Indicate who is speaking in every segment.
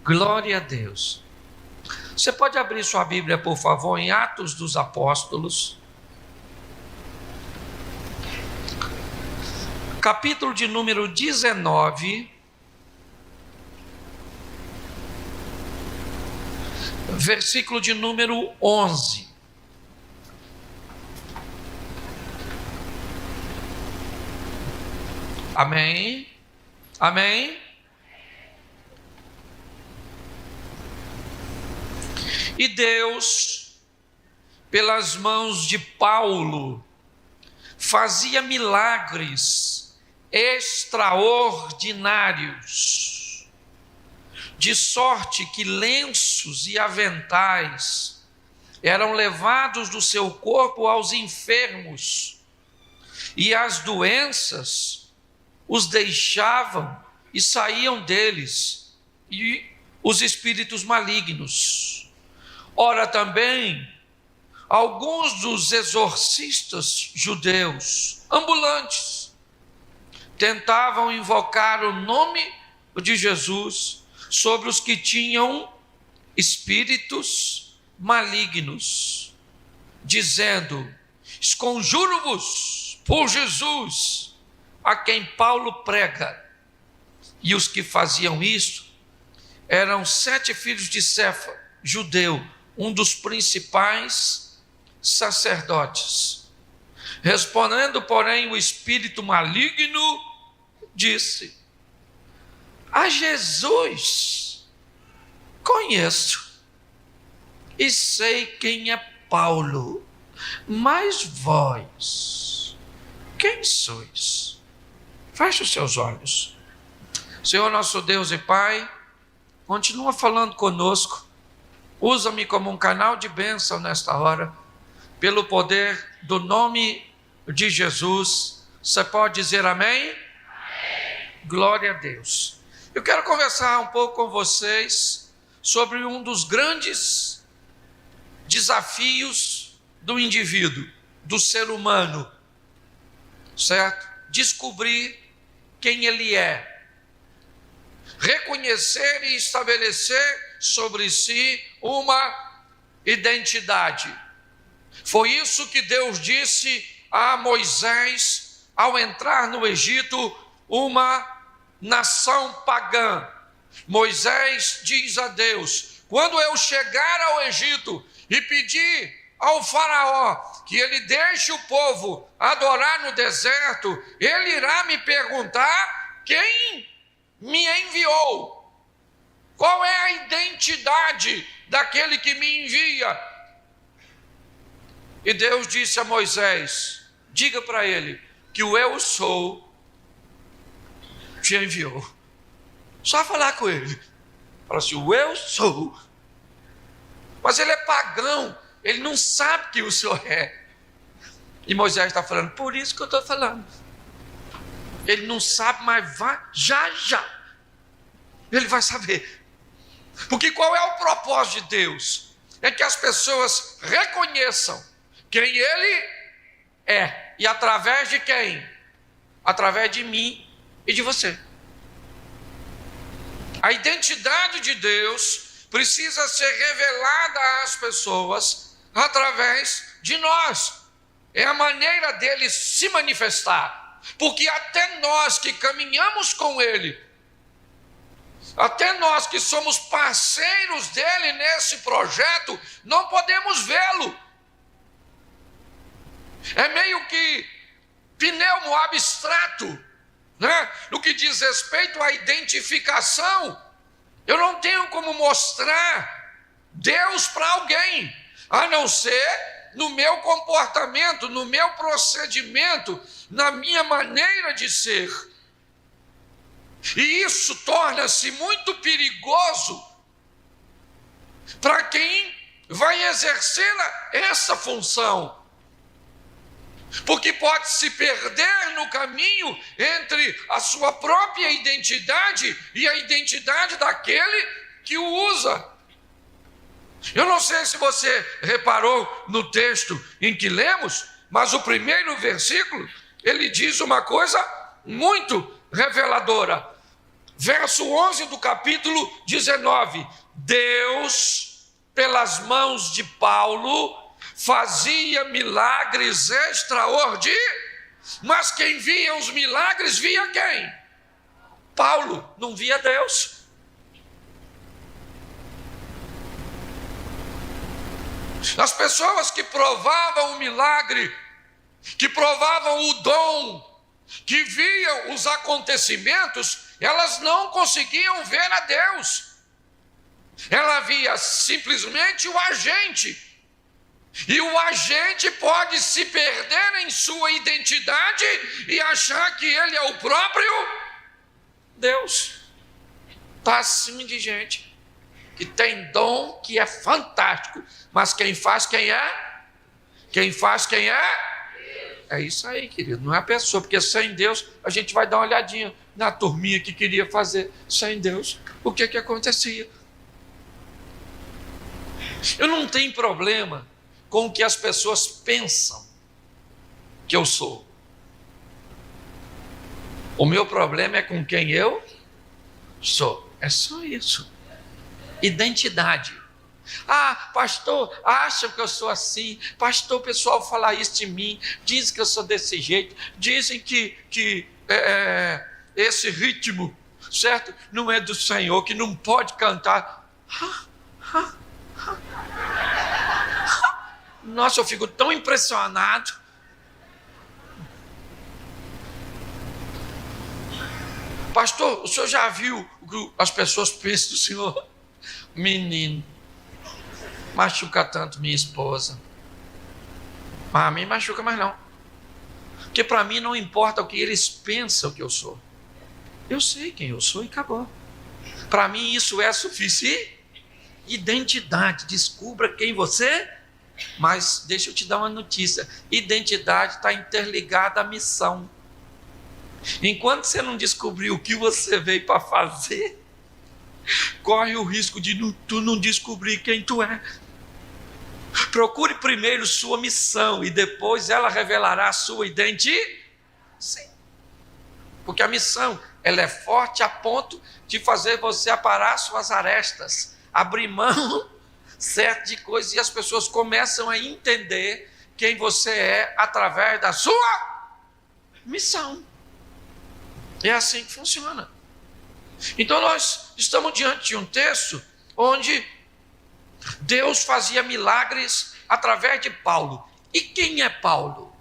Speaker 1: Glória a Deus. Você pode abrir sua Bíblia, por favor, em Atos dos Apóstolos, capítulo de número 19, versículo de número 11. Amém? Amém? E Deus, pelas mãos de Paulo, fazia milagres extraordinários, de sorte que lenços e aventais eram levados do seu corpo aos enfermos, e as doenças os deixavam e saíam deles, e os espíritos malignos. Ora, também, alguns dos exorcistas judeus, ambulantes, tentavam invocar o nome de Jesus sobre os que tinham espíritos malignos, dizendo: esconjuro-vos por Jesus, a quem Paulo prega. E os que faziam isto eram 7 filhos de Cefa, judeu, um dos principais sacerdotes. Respondendo, porém, o espírito maligno disse: a Jesus conheço e sei quem é Paulo, mas vós, quem sois? Feche os seus olhos. Senhor nosso Deus e Pai, continua falando conosco. Usa-me como um canal de bênção nesta hora, pelo poder do nome de Jesus. Você pode dizer amém? Amém. Glória a Deus. Eu quero conversar um pouco com vocês sobre um dos grandes desafios do indivíduo, do ser humano, certo? Descobrir quem ele é, reconhecer e estabelecer sobre si uma identidade. Foi isso que Deus disse a Moisés ao entrar no Egito, uma nação pagã. Moisés diz a Deus: quando eu chegar ao Egito e pedir ao faraó que ele deixe o povo adorar no deserto, ele irá me perguntar quem me enviou. Qual é a identidade daquele que me envia? E Deus disse a Moisés: diga para ele que o eu sou te enviou. Só falar com ele. Fala assim: o eu sou. Mas ele é pagão, ele não sabe que o Senhor é. E Moisés está falando: por isso que eu estou falando. Ele não sabe, mas vai, já ele vai saber. Porque qual é o propósito de Deus? É que as pessoas reconheçam quem Ele é. E através de quem? Através de mim e de você. A identidade de Deus precisa ser revelada às pessoas através de nós. É a maneira dele se manifestar. Porque até nós que caminhamos com Ele, até nós que somos parceiros dele nesse projeto, não podemos vê-lo. É meio que pneumo abstrato, né? No que diz respeito à identificação, eu não tenho como mostrar Deus para alguém, a não ser no meu comportamento, no meu procedimento, na minha maneira de ser. E isso torna-se muito perigoso para quem vai exercer essa função, porque pode se perder no caminho entre a sua própria identidade e a identidade daquele que o usa. Eu não sei se você reparou no texto em que lemos, mas o primeiro versículo, ele diz uma coisa muito reveladora. verso 11 do capítulo 19. Deus, pelas mãos de Paulo, fazia milagres extraordinários. Mas quem via os milagres, via quem? Paulo, não via Deus. As pessoas que provavam o milagre, que provavam o dom, que viam os acontecimentos, elas não conseguiam ver a Deus. Ela via simplesmente o agente. E o agente pode se perder em sua identidade e achar que ele é o próprio Deus. Está assim de gente que tem dom que é fantástico, mas quem faz quem é? Quem faz quem é? É isso aí, querido, não é a pessoa, porque sem Deus a gente vai dar uma olhadinha na turminha que queria fazer sem Deus. O que acontecia? Eu não tenho problema com o que as pessoas pensam que eu sou. O meu problema é com quem eu sou. É só isso. Identidade. Ah, pastor, acham que eu sou assim. Pastor, o pessoal fala isso de mim. Dizem que eu sou desse jeito. Dizem que esse ritmo, certo? Não é do Senhor, que não pode cantar. Nossa, eu fico tão impressionado. Pastor, o senhor já viu o que as pessoas pensam do senhor? Menino, machuca tanto minha esposa. Mas a mim machuca mais não. Porque para mim não importa o que eles pensam que eu sou. Eu sei quem eu sou e acabou. Para mim isso é suficiente. Identidade, descubra quem você é. Mas deixa eu te dar uma notícia: identidade está interligada à missão. Enquanto você não descobrir o que você veio para fazer, corre o risco de tu não descobrir quem tu é. Procure primeiro sua missão e depois ela revelará a sua identidade. Sim. Porque a missão, ela é forte a ponto de fazer você aparar suas arestas, abrir mão certo de coisas, e as pessoas começam a entender quem você é através da sua missão. É assim que funciona. Então nós estamos diante de um texto onde Deus fazia milagres através de Paulo. E quem é Paulo?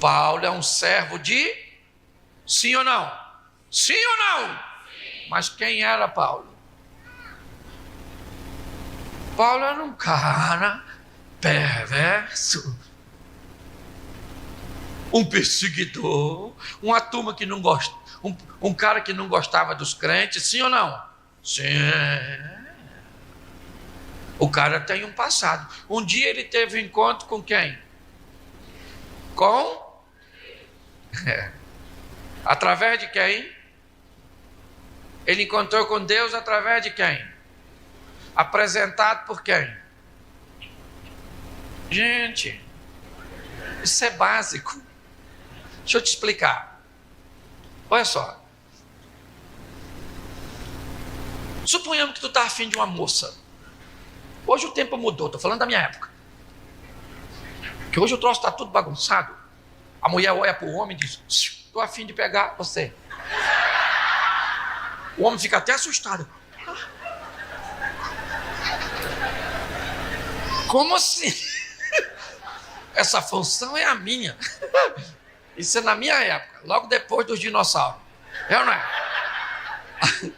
Speaker 1: Paulo é um servo de... Sim ou não? Sim ou não? Mas quem era Paulo? Paulo era um cara perverso, um perseguidor, uma turma que não gosta, um cara que não gostava dos crentes, sim ou não? Sim. O cara tem um passado. Um dia ele teve um encontro com quem? Através de quem? Ele encontrou com Deus através de quem? Apresentado por quem? Gente, isso é básico. Deixa eu te explicar. Olha só. Suponhamos que tu está afim de uma moça. Hoje o tempo mudou, estou falando da minha época. Que hoje o troço está tudo bagunçado. A mulher olha para o homem e diz: estou afim de pegar você. O homem fica até assustado. Como assim? Essa função é a minha. Isso é na minha época, logo depois dos dinossauros. É ou não é?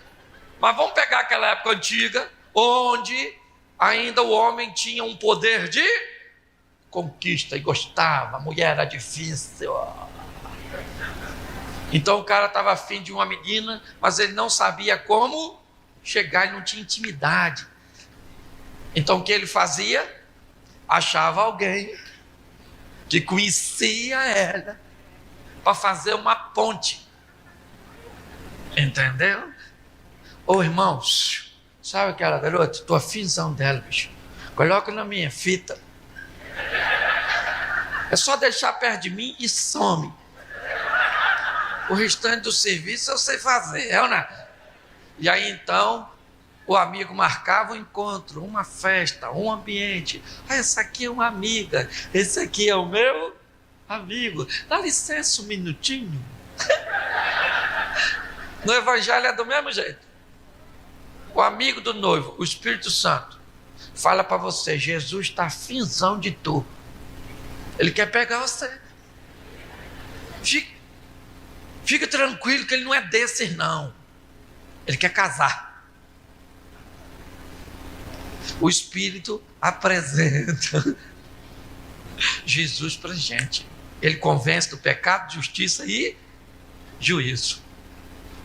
Speaker 1: Mas vamos pegar aquela época antiga, onde ainda o homem tinha um poder de conquista e gostava, a mulher era difícil. Então o cara estava afim de uma menina, mas ele não sabia como chegar, ele não tinha intimidade. Então o que ele fazia? Achava alguém que conhecia ela para fazer uma ponte. Entendeu? Ô irmãos, sabe aquela garota? Estou afinzão dela, bicho. Coloca na minha fita. É só deixar perto de mim e some. O restante do serviço eu sei fazer, né? E aí então o amigo marcava um encontro, uma festa, um ambiente. Ah, essa aqui é uma amiga, esse aqui é o meu amigo. Dá licença um minutinho. No evangelho é do mesmo jeito. O amigo do noivo, o Espírito Santo, fala para você: Jesus está afinzão de tu. Ele quer pegar você. Fica tranquilo que ele não é desses não. Ele quer casar. O Espírito apresenta Jesus para a gente. Ele convence do pecado, justiça e juízo.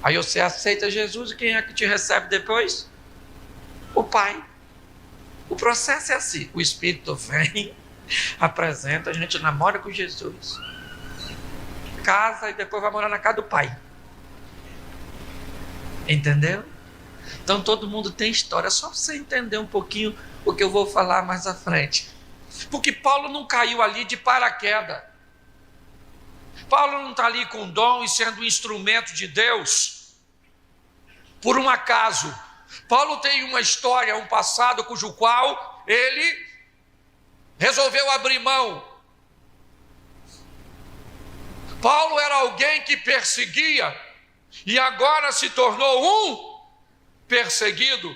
Speaker 1: Aí você aceita Jesus, e quem é que te recebe depois? O Pai. O processo é assim: o Espírito vem, apresenta, a gente namora com Jesus, casa e depois vai morar na casa do Pai. Entendeu? Então todo mundo tem história, só para você entender um pouquinho o que eu vou falar mais à frente. Porque Paulo não caiu ali de paraquedas. Paulo não está ali com dom e sendo um instrumento de Deus por um acaso. Paulo tem uma história, um passado cujo qual ele resolveu abrir mão. Paulo era alguém que perseguia e agora se tornou um perseguido.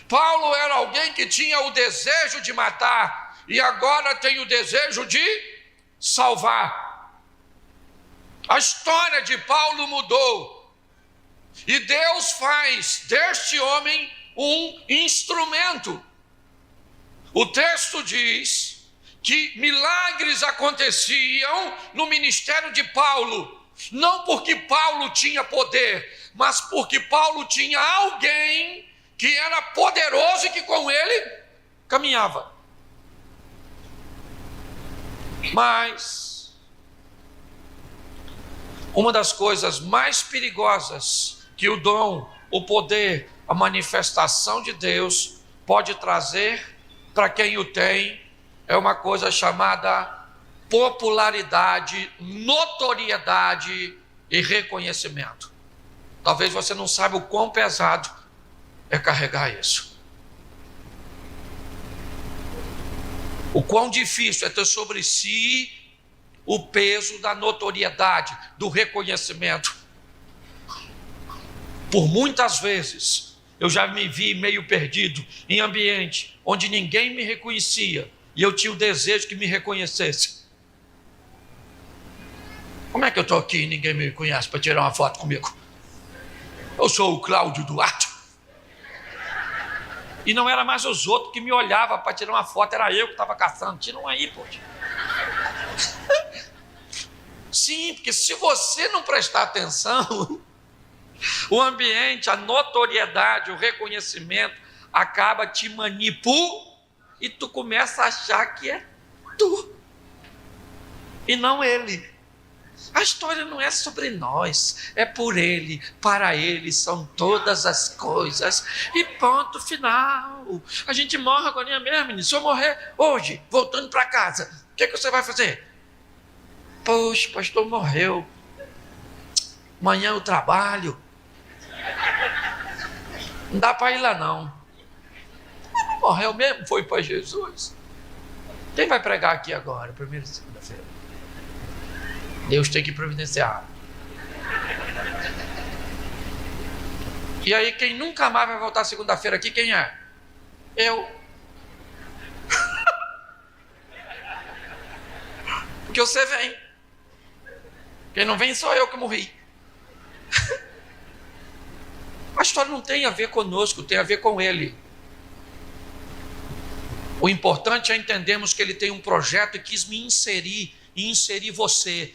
Speaker 1: Paulo era alguém que tinha o desejo de matar e agora tem o desejo de salvar. A história de Paulo mudou e Deus faz deste homem um instrumento. O texto diz que milagres aconteciam no ministério de Paulo, não porque Paulo tinha poder, mas porque Paulo tinha alguém que era poderoso e que com ele caminhava. Mas uma das coisas mais perigosas que o dom, o poder, a manifestação de Deus pode trazer para quem o tem é uma coisa chamada popularidade, notoriedade e reconhecimento. Talvez você não saiba o quão pesado é carregar isso. O quão difícil é ter sobre si o peso da notoriedade, do reconhecimento. Por muitas vezes eu já me vi meio perdido em ambiente onde ninguém me reconhecia e eu tinha o desejo que me reconhecesse. Como é que eu estou aqui e ninguém me conhece para tirar uma foto comigo? Eu sou o Cláudio Duarte. E não era mais os outros que me olhavam para tirar uma foto, era eu que estava caçando. Tira um aí, poxa. Sim, porque se você não prestar atenção, o ambiente, a notoriedade, o reconhecimento acaba te manipulando e tu começa a achar que é tu e não ele. A história não é sobre nós, é por ele, para ele são todas as coisas e ponto final. A gente morre agora mesmo, menino. Se eu morrer hoje, voltando para casa, o que você vai fazer? Poxa, o pastor morreu, amanhã eu trabalho, não dá para ir lá não. Morreu mesmo, foi para Jesus. Quem vai pregar aqui agora, primeira e segunda-feira? Deus tem que providenciar. E aí quem nunca mais vai voltar segunda-feira aqui, quem é? Eu. Porque você vem. Quem não vem sou eu que morri. A história não tem a ver conosco, tem a ver com ele. O importante é entendermos que ele tem um projeto e quis me inserir e inserir você.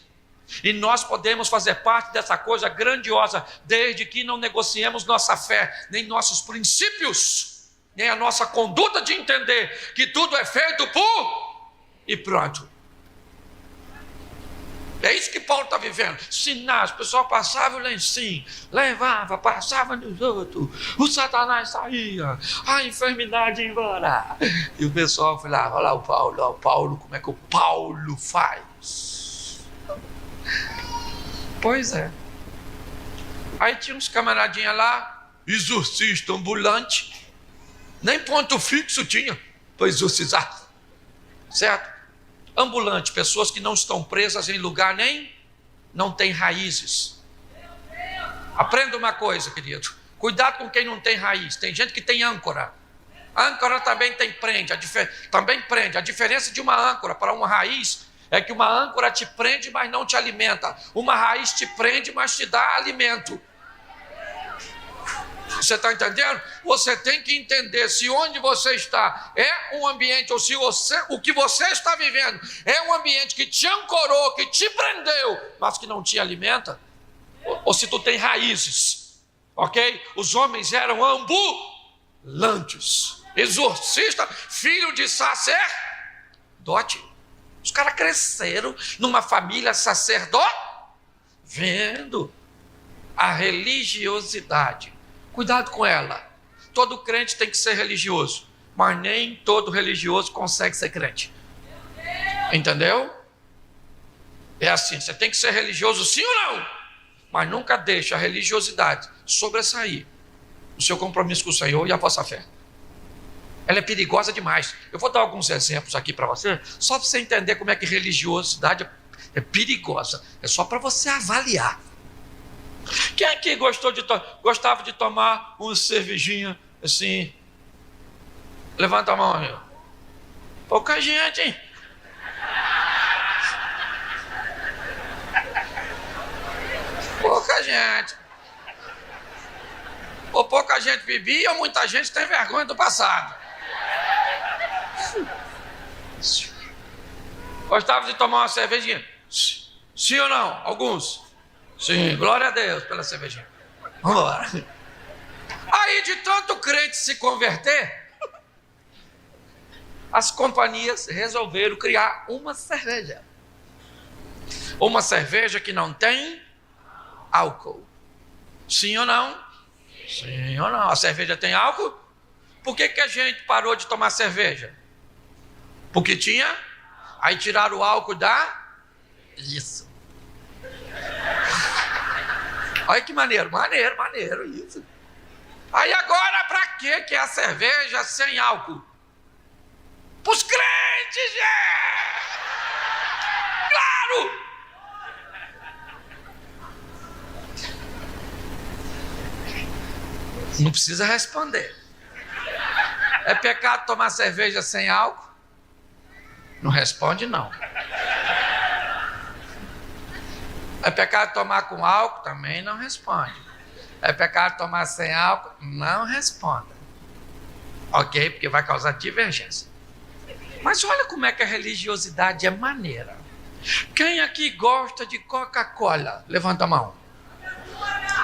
Speaker 1: E nós podemos fazer parte dessa coisa grandiosa, desde que não negociemos nossa fé, nem nossos princípios, nem a nossa conduta de entender que tudo é feito por e pronto. É isso que Paulo está vivendo. Sinais, o pessoal passava o lencinho, levava, passava nos outros, o Satanás saía, a enfermidade ia embora. E o pessoal falava, olha lá o Paulo, como é que o Paulo faz? Pois é. Aí tinha uns camaradinhas lá, exorcista ambulante, nem ponto fixo tinha para exorcizar, certo? Ambulante, pessoas que não estão presas em lugar nem, não tem raízes. Aprenda uma coisa, querido, cuidado com quem não tem raiz. Tem gente que tem âncora. Âncora também prende, também prende. A diferença de uma âncora para uma raiz é que uma âncora te prende, mas não te alimenta. Uma raiz te prende, mas te dá alimento. Você está entendendo? Você tem que entender se onde você está é um ambiente, ou se o que você está vivendo é um ambiente que te ancorou, que te prendeu, mas que não te alimenta, ou se tu tem raízes, ok? Os homens eram ambulantes, exorcista, filho de sacerdote. Os caras cresceram numa família sacerdote, vendo a religiosidade. Cuidado com ela. Todo crente tem que ser religioso, mas nem todo religioso consegue ser crente. Entendeu? É assim, você tem que ser religioso sim ou não, mas nunca deixe a religiosidade sobressair o seu compromisso com o Senhor e a vossa fé. Ela é perigosa demais. Eu vou dar alguns exemplos aqui para você, só para você entender como é que religiosidade é perigosa. É só para você avaliar. Quem aqui gostava de tomar uma cervejinha assim? Levanta a mão aí. Pouca gente, hein? Pouca gente. Ou pouca gente bebia, ou muita gente tem vergonha do passado. Gostava de tomar uma cervejinha? Sim ou não? Alguns? Sim, glória a Deus pela cervejinha. Vamos embora. Aí, de tanto crente se converter, as companhias resolveram criar uma cerveja. Uma cerveja que não tem álcool. Sim ou não? Sim ou não? A cerveja tem álcool? Por que a gente parou de tomar cerveja? Porque tinha? Aí tiraram o álcool da... Isso. Olha que maneiro, maneiro isso. Aí agora para que é a cerveja sem álcool? Para os crentes, claro! Não precisa responder. É pecado tomar cerveja sem álcool? Não responde não. É pecado tomar com álcool? Também não responde. É pecado tomar sem álcool? Não responda. Ok? Porque vai causar divergência. Mas olha como é que a religiosidade é maneira. Quem aqui gosta de Coca-Cola? Levanta a mão.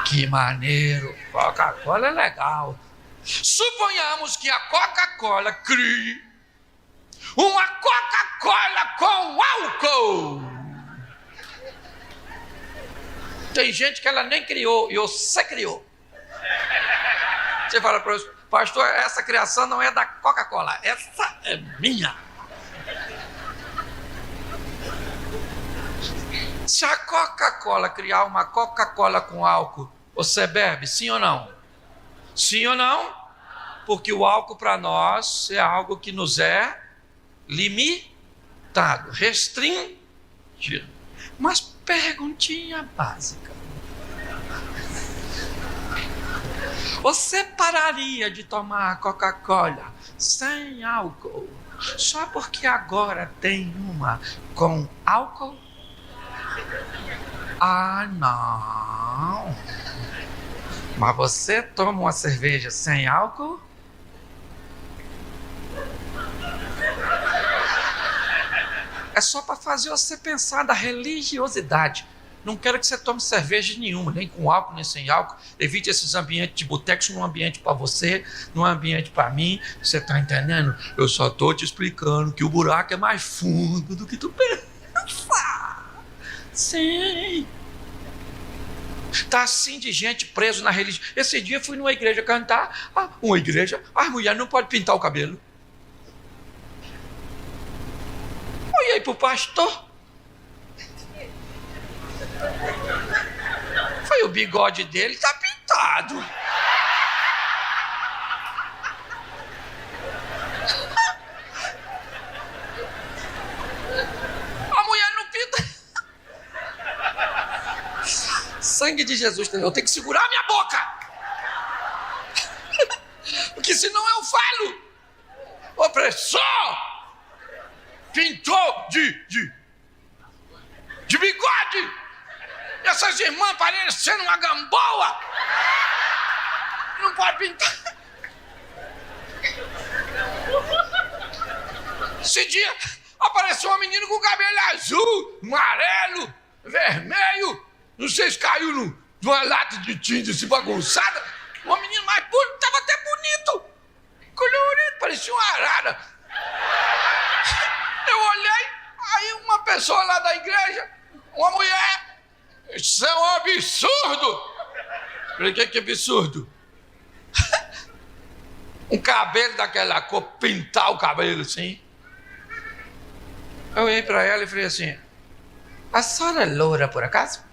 Speaker 1: Que maneiro. Coca-Cola é legal. Suponhamos que a Coca-Cola crie uma Coca-Cola com álcool. Tem gente que ela nem criou, e você criou. Você fala para o pastor, essa criação não é da Coca-Cola, essa é minha. Se a Coca-Cola criar uma Coca-Cola com álcool, você bebe, sim ou não? Sim ou não? Porque o álcool para nós é algo que nos é limitado, restringido. Mas perguntinha básica. Você pararia de tomar Coca-Cola sem álcool só porque agora tem uma com álcool? Ah, não. Mas você toma uma cerveja sem álcool? É só para fazer você pensar da religiosidade. Não quero que você tome cerveja nenhuma, nem com álcool, nem sem álcool. Evite esses ambientes de boteco, num ambiente para você, num ambiente para mim. Você está entendendo? Eu só estou te explicando que o buraco é mais fundo do que tu pensa. Sim. Está assim de gente preso na religião. Esse dia eu fui numa igreja cantar. Uma igreja, as mulheres não podem pintar o cabelo. Olhei para o pastor. Aí o bigode dele está pintado. A mulher não pinta. Sangue de Jesus, eu tenho que segurar a minha boca. Porque senão eu falo. Opressor! Pintou de bigode! Essas irmãs parecendo uma gamboa! Não pode pintar! Esse dia apareceu uma menina com cabelo azul, amarelo, vermelho, não sei se caiu numa lata de tinta assim bagunçada. Uma menina mais bonita, estava até bonito, colorido, parecia uma arara. Eu olhei, aí uma pessoa lá da igreja, uma mulher, isso é um absurdo. Falei, que absurdo? Um cabelo daquela cor, pintar o cabelo assim. Eu olhei para ela e falei assim, a senhora é loura por acaso?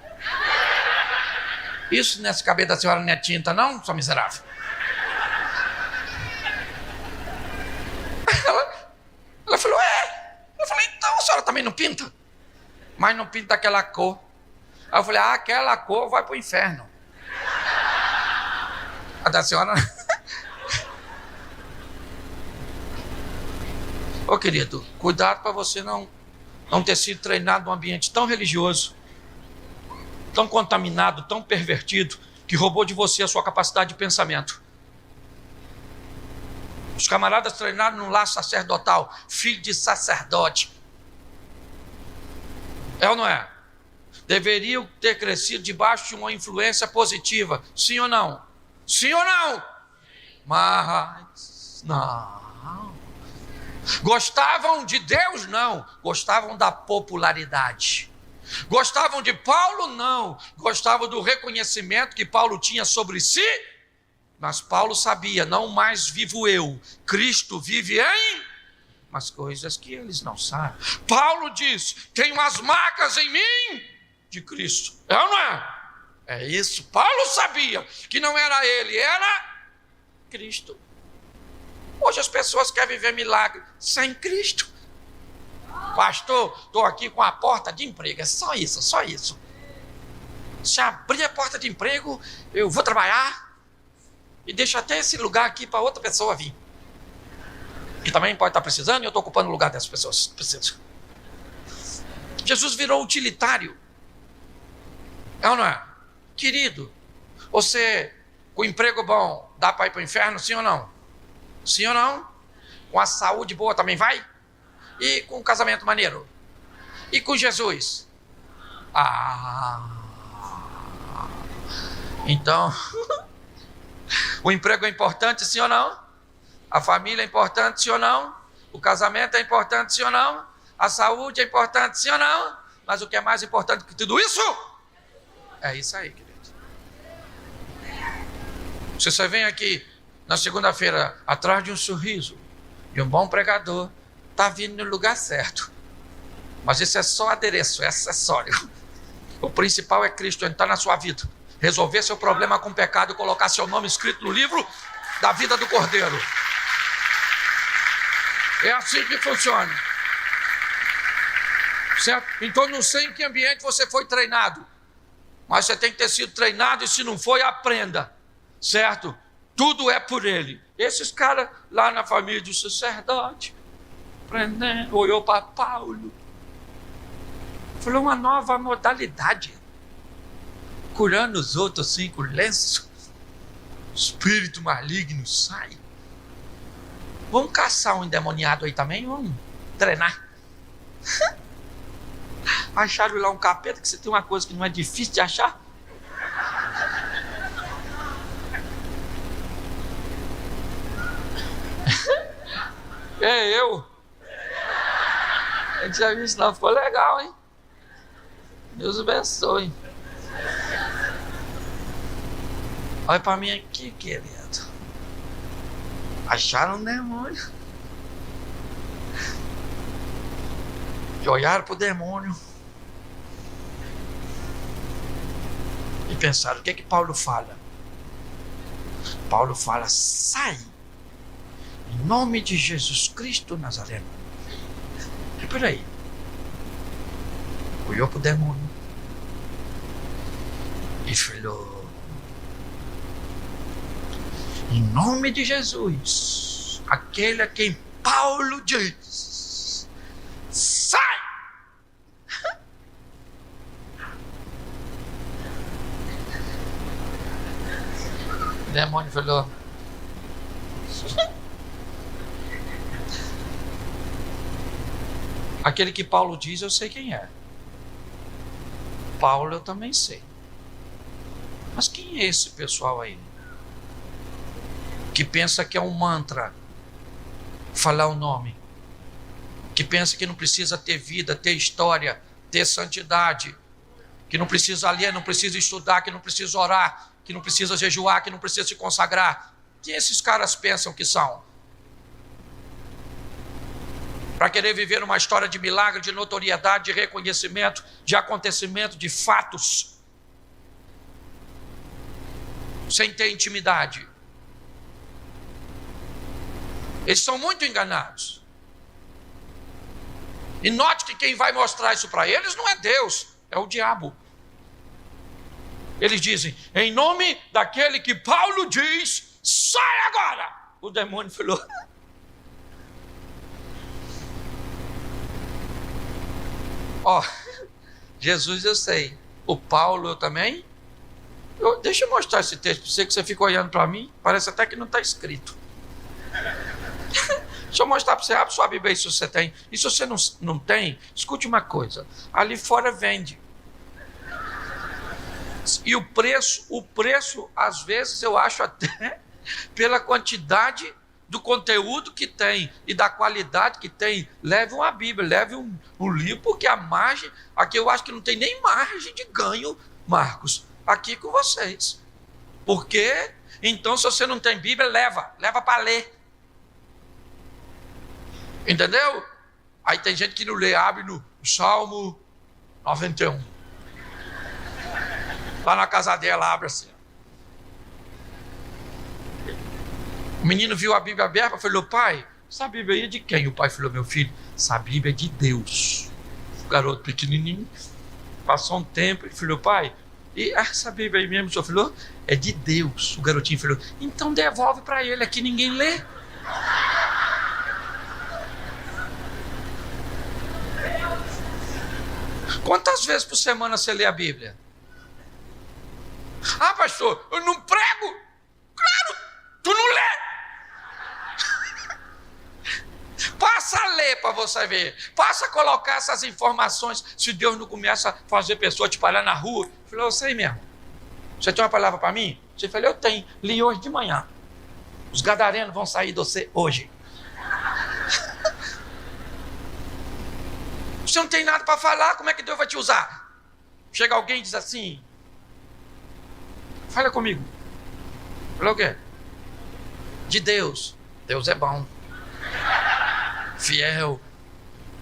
Speaker 1: Isso nesse cabelo da senhora não é tinta não, sua miserável? Ela falou, é. Eu falei, então a senhora também não pinta? Mas não pinta aquela cor. Aí eu falei, aquela cor vai pro inferno. A da senhora... Ô querido, cuidado para você não ter sido treinado num ambiente tão religioso, tão contaminado, tão pervertido, que roubou de você a sua capacidade de pensamento. Os camaradas treinaram num lar sacerdotal, filho de sacerdote. É ou não é? Deveriam ter crescido debaixo de uma influência positiva, sim ou não? Sim ou não? Mas não. Gostavam de Deus? Não. Gostavam da popularidade. Gostavam de Paulo? Não. Gostavam do reconhecimento que Paulo tinha sobre si? Mas Paulo sabia, não mais vivo eu, Cristo vive em as coisas que eles não sabem. Paulo diz, tenho as marcas em mim de Cristo. É ou não é? É isso. Paulo sabia que não era ele, era Cristo. Hoje as pessoas querem viver milagre sem Cristo. Pastor, estou aqui com a porta de emprego, é só isso, só isso. Se abrir a porta de emprego, eu vou trabalhar e deixo até esse lugar aqui para outra pessoa vir. Que também pode estar precisando e eu estou ocupando o lugar dessas pessoas. Preciso. Jesus virou utilitário. É ou não é? Querido, você com emprego bom dá para ir para o inferno, sim ou não? Sim ou não? Com a saúde boa também vai? E com o casamento maneiro? E com Jesus? Então, o emprego é importante, sim ou não? A família é importante, sim ou não? O casamento é importante, sim ou não? A saúde é importante, sim ou não? Mas o que é mais importante que tudo isso? É isso aí, querido. Se você vem aqui na segunda-feira atrás de um sorriso, de um bom pregador, está vindo no lugar certo. Mas isso é só adereço, é acessório. O principal é Cristo entrar na sua vida, resolver seu problema com pecado e colocar seu nome escrito no livro da vida do Cordeiro. É assim que funciona. Certo? Então não sei em que ambiente você foi treinado, mas você tem que ter sido treinado e se não foi, aprenda. Certo? Tudo é por ele. Esses caras lá na família do sacerdote, aprendendo, olhou para Paulo, falou uma nova modalidade, curando os outros assim com lenço. Espírito maligno sai. Vamos caçar um endemoniado aí também? Vamos treinar. Acharam lá um capeta, que você tem uma coisa que não é difícil de achar. É eu. A gente já viu isso não, ficou legal, hein? Deus abençoe. Olha para mim aqui, querido. Acharam um demônio. E olharam para o demônio. E pensaram, o que é que Paulo fala? Paulo fala, sai, em nome de Jesus Cristo Nazareno. E peraí, olhou para o demônio e falou, em nome de Jesus, aquele a quem Paulo diz, sai! O demônio falou, aquele que Paulo diz, eu sei quem é. Paulo eu também sei. Mas quem é esse pessoal aí? Que pensa que é um mantra falar o nome. Que pensa que não precisa ter vida, ter história, ter santidade. Que não precisa ler, não precisa estudar, que não precisa orar, que não precisa jejuar, que não precisa se consagrar. Quem esses caras pensam que são? Para querer viver uma história de milagre, de notoriedade, de reconhecimento, de acontecimento, de fatos, sem ter intimidade. Eles são muito enganados. E note que quem vai mostrar isso para eles não é Deus, é o diabo. Eles dizem, em nome daquele que Paulo diz, sai agora! O demônio falou, ó, Jesus eu sei, o Paulo eu também. Deixa eu mostrar esse texto para você, que você fica olhando para mim, parece até que não está escrito. Deixa eu mostrar para você, abre sua Bíblia aí se você tem. E se você não tem, escute uma coisa, ali fora vende. E o preço, às vezes, eu acho até, pela quantidade do conteúdo que tem e da qualidade que tem, leve uma Bíblia, leve um livro, porque a margem, aqui eu acho que não tem nem margem de ganho, Marcos, aqui com vocês. Porque, então, se você não tem Bíblia, leva para ler. Entendeu? Aí tem gente que não lê, abre no Salmo 91. Lá na casa dela, abre assim. O menino viu a Bíblia aberta e falou, pai, essa Bíblia aí é de quem? O pai falou, meu filho, essa Bíblia é de Deus. O garoto pequenininho, passou um tempo, ele falou, pai, e essa Bíblia aí mesmo, o senhor falou, é de Deus. O garotinho falou, então devolve para ele, aqui ninguém lê. Quantas vezes por semana você lê a Bíblia? Ah, pastor, eu não prego. Claro, tu não lê. Passa a ler para você ver. Passa a colocar essas informações. Se Deus não começa a fazer pessoa te parar na rua. Eu falei, eu sei mesmo. Você tem uma palavra para mim? Você falou, eu tenho. Li hoje de manhã. Os gadarenos vão sair de você hoje. Você não tem nada para falar, como é que Deus vai te usar? Chega alguém e diz assim, fala comigo. Falou o quê? De Deus. Deus é bom, fiel,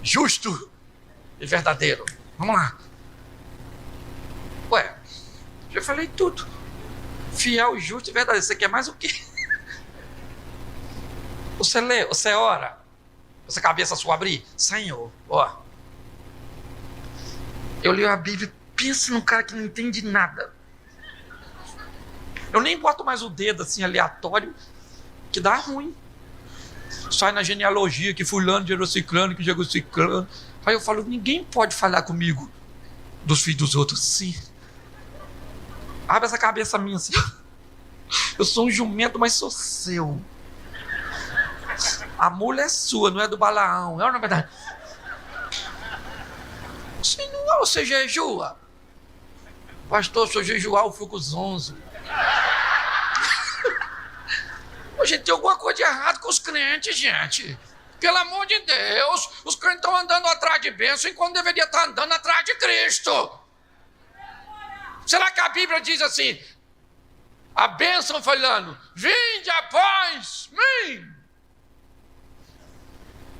Speaker 1: justo e verdadeiro. Vamos lá. Ué, já falei tudo. Fiel, justo e verdadeiro. Você quer mais o quê? Você lê, você ora. Essa cabeça sua abrir. Senhor, ó. Eu leio a Bíblia, pensa num cara que não entende nada. Eu nem boto mais o dedo assim aleatório, que dá ruim. Sai na genealogia que fulano gerou ciclano, que gerou ciclano. Aí eu falo, ninguém pode falar comigo dos filhos dos outros assim. Abre essa cabeça minha assim. Eu sou um jumento, mas sou seu. A mula é sua, não é do Balaão. É na verdade. Você não, você jejua. Pastor, se eu jejuar, eu fico zonzo. Gente, tem alguma coisa de errado com os crentes, gente. Pelo amor de Deus, os crentes estão andando atrás de bênção enquanto deveria estar andando atrás de Cristo. Será que a Bíblia diz assim, a bênção falando, vinde após mim?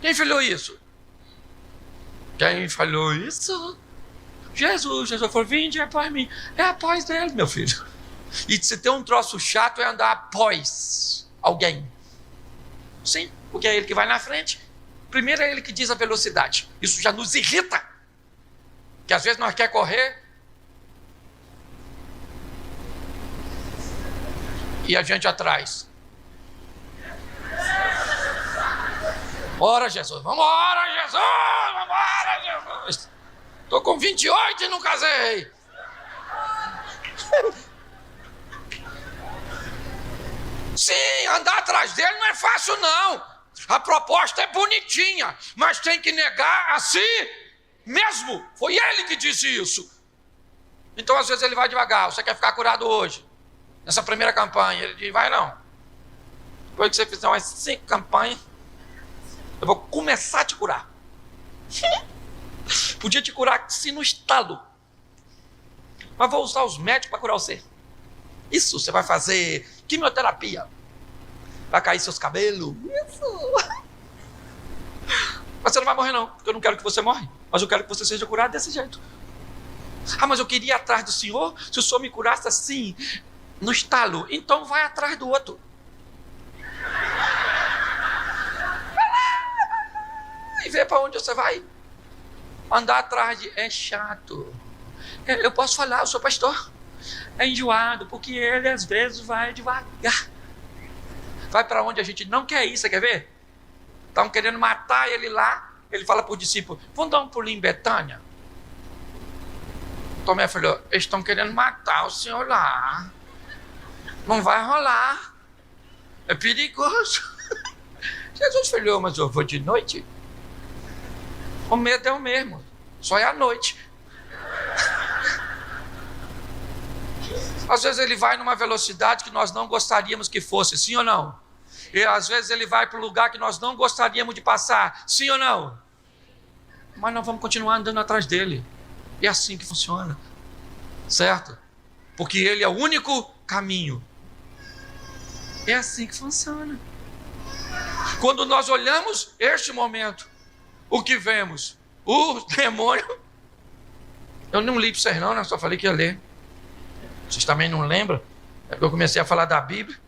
Speaker 1: Quem falou isso? Quem falou isso? Jesus falou, vinde após mim. É após dele, meu filho. E se tem um troço chato é andar após alguém. Sim, porque é ele que vai na frente. Primeiro é ele que diz a velocidade. Isso já nos irrita. Que às vezes nós quer correr e a gente atrás. Bora, Jesus, vambora, Jesus, vambora, Jesus. Estou com 28 e não casei. Sim, andar atrás dele não é fácil não. A proposta é bonitinha, mas tem que negar a si mesmo. Foi ele que disse isso. Então às vezes ele vai devagar. Você quer ficar curado hoje? Nessa primeira campanha, ele diz, vai não. Depois que você fizer umas 5 campanhas, eu vou começar a te curar. Podia te curar assim no estalo. Mas vou usar os médicos para curar você. Isso, você vai fazer quimioterapia. Vai cair seus cabelos. Isso. Mas você não vai morrer não, porque eu não quero que você morra. Mas eu quero que você seja curado desse jeito. Ah, mas eu queria ir atrás do Senhor. Se o Senhor me curasse assim, no estalo. Então vai atrás do outro. E vê para onde você vai. Andar atrás de... é chato. Eu posso falar, eu sou pastor. É enjoado, porque ele às vezes vai devagar. Vai para onde a gente não quer ir, você quer ver? Estão querendo matar ele lá. Ele fala para os discípulos, vamos dar um pulinho em Betânia? Tomé falou, eles estão querendo matar o Senhor lá. Não vai rolar. É perigoso. Jesus falou, mas eu vou de noite? O medo é o mesmo, só é à noite. Às vezes ele vai numa velocidade que nós não gostaríamos que fosse, sim ou não? E às vezes ele vai para um lugar que nós não gostaríamos de passar, sim ou não? Mas nós vamos continuar andando atrás dele. É assim que funciona, certo? Porque ele é o único caminho. É assim que funciona. Quando nós olhamos este momento, o que vemos? O demônio. Eu não li para vocês não, né? Só falei que ia ler. Vocês também não lembram? É porque eu comecei a falar da Bíblia.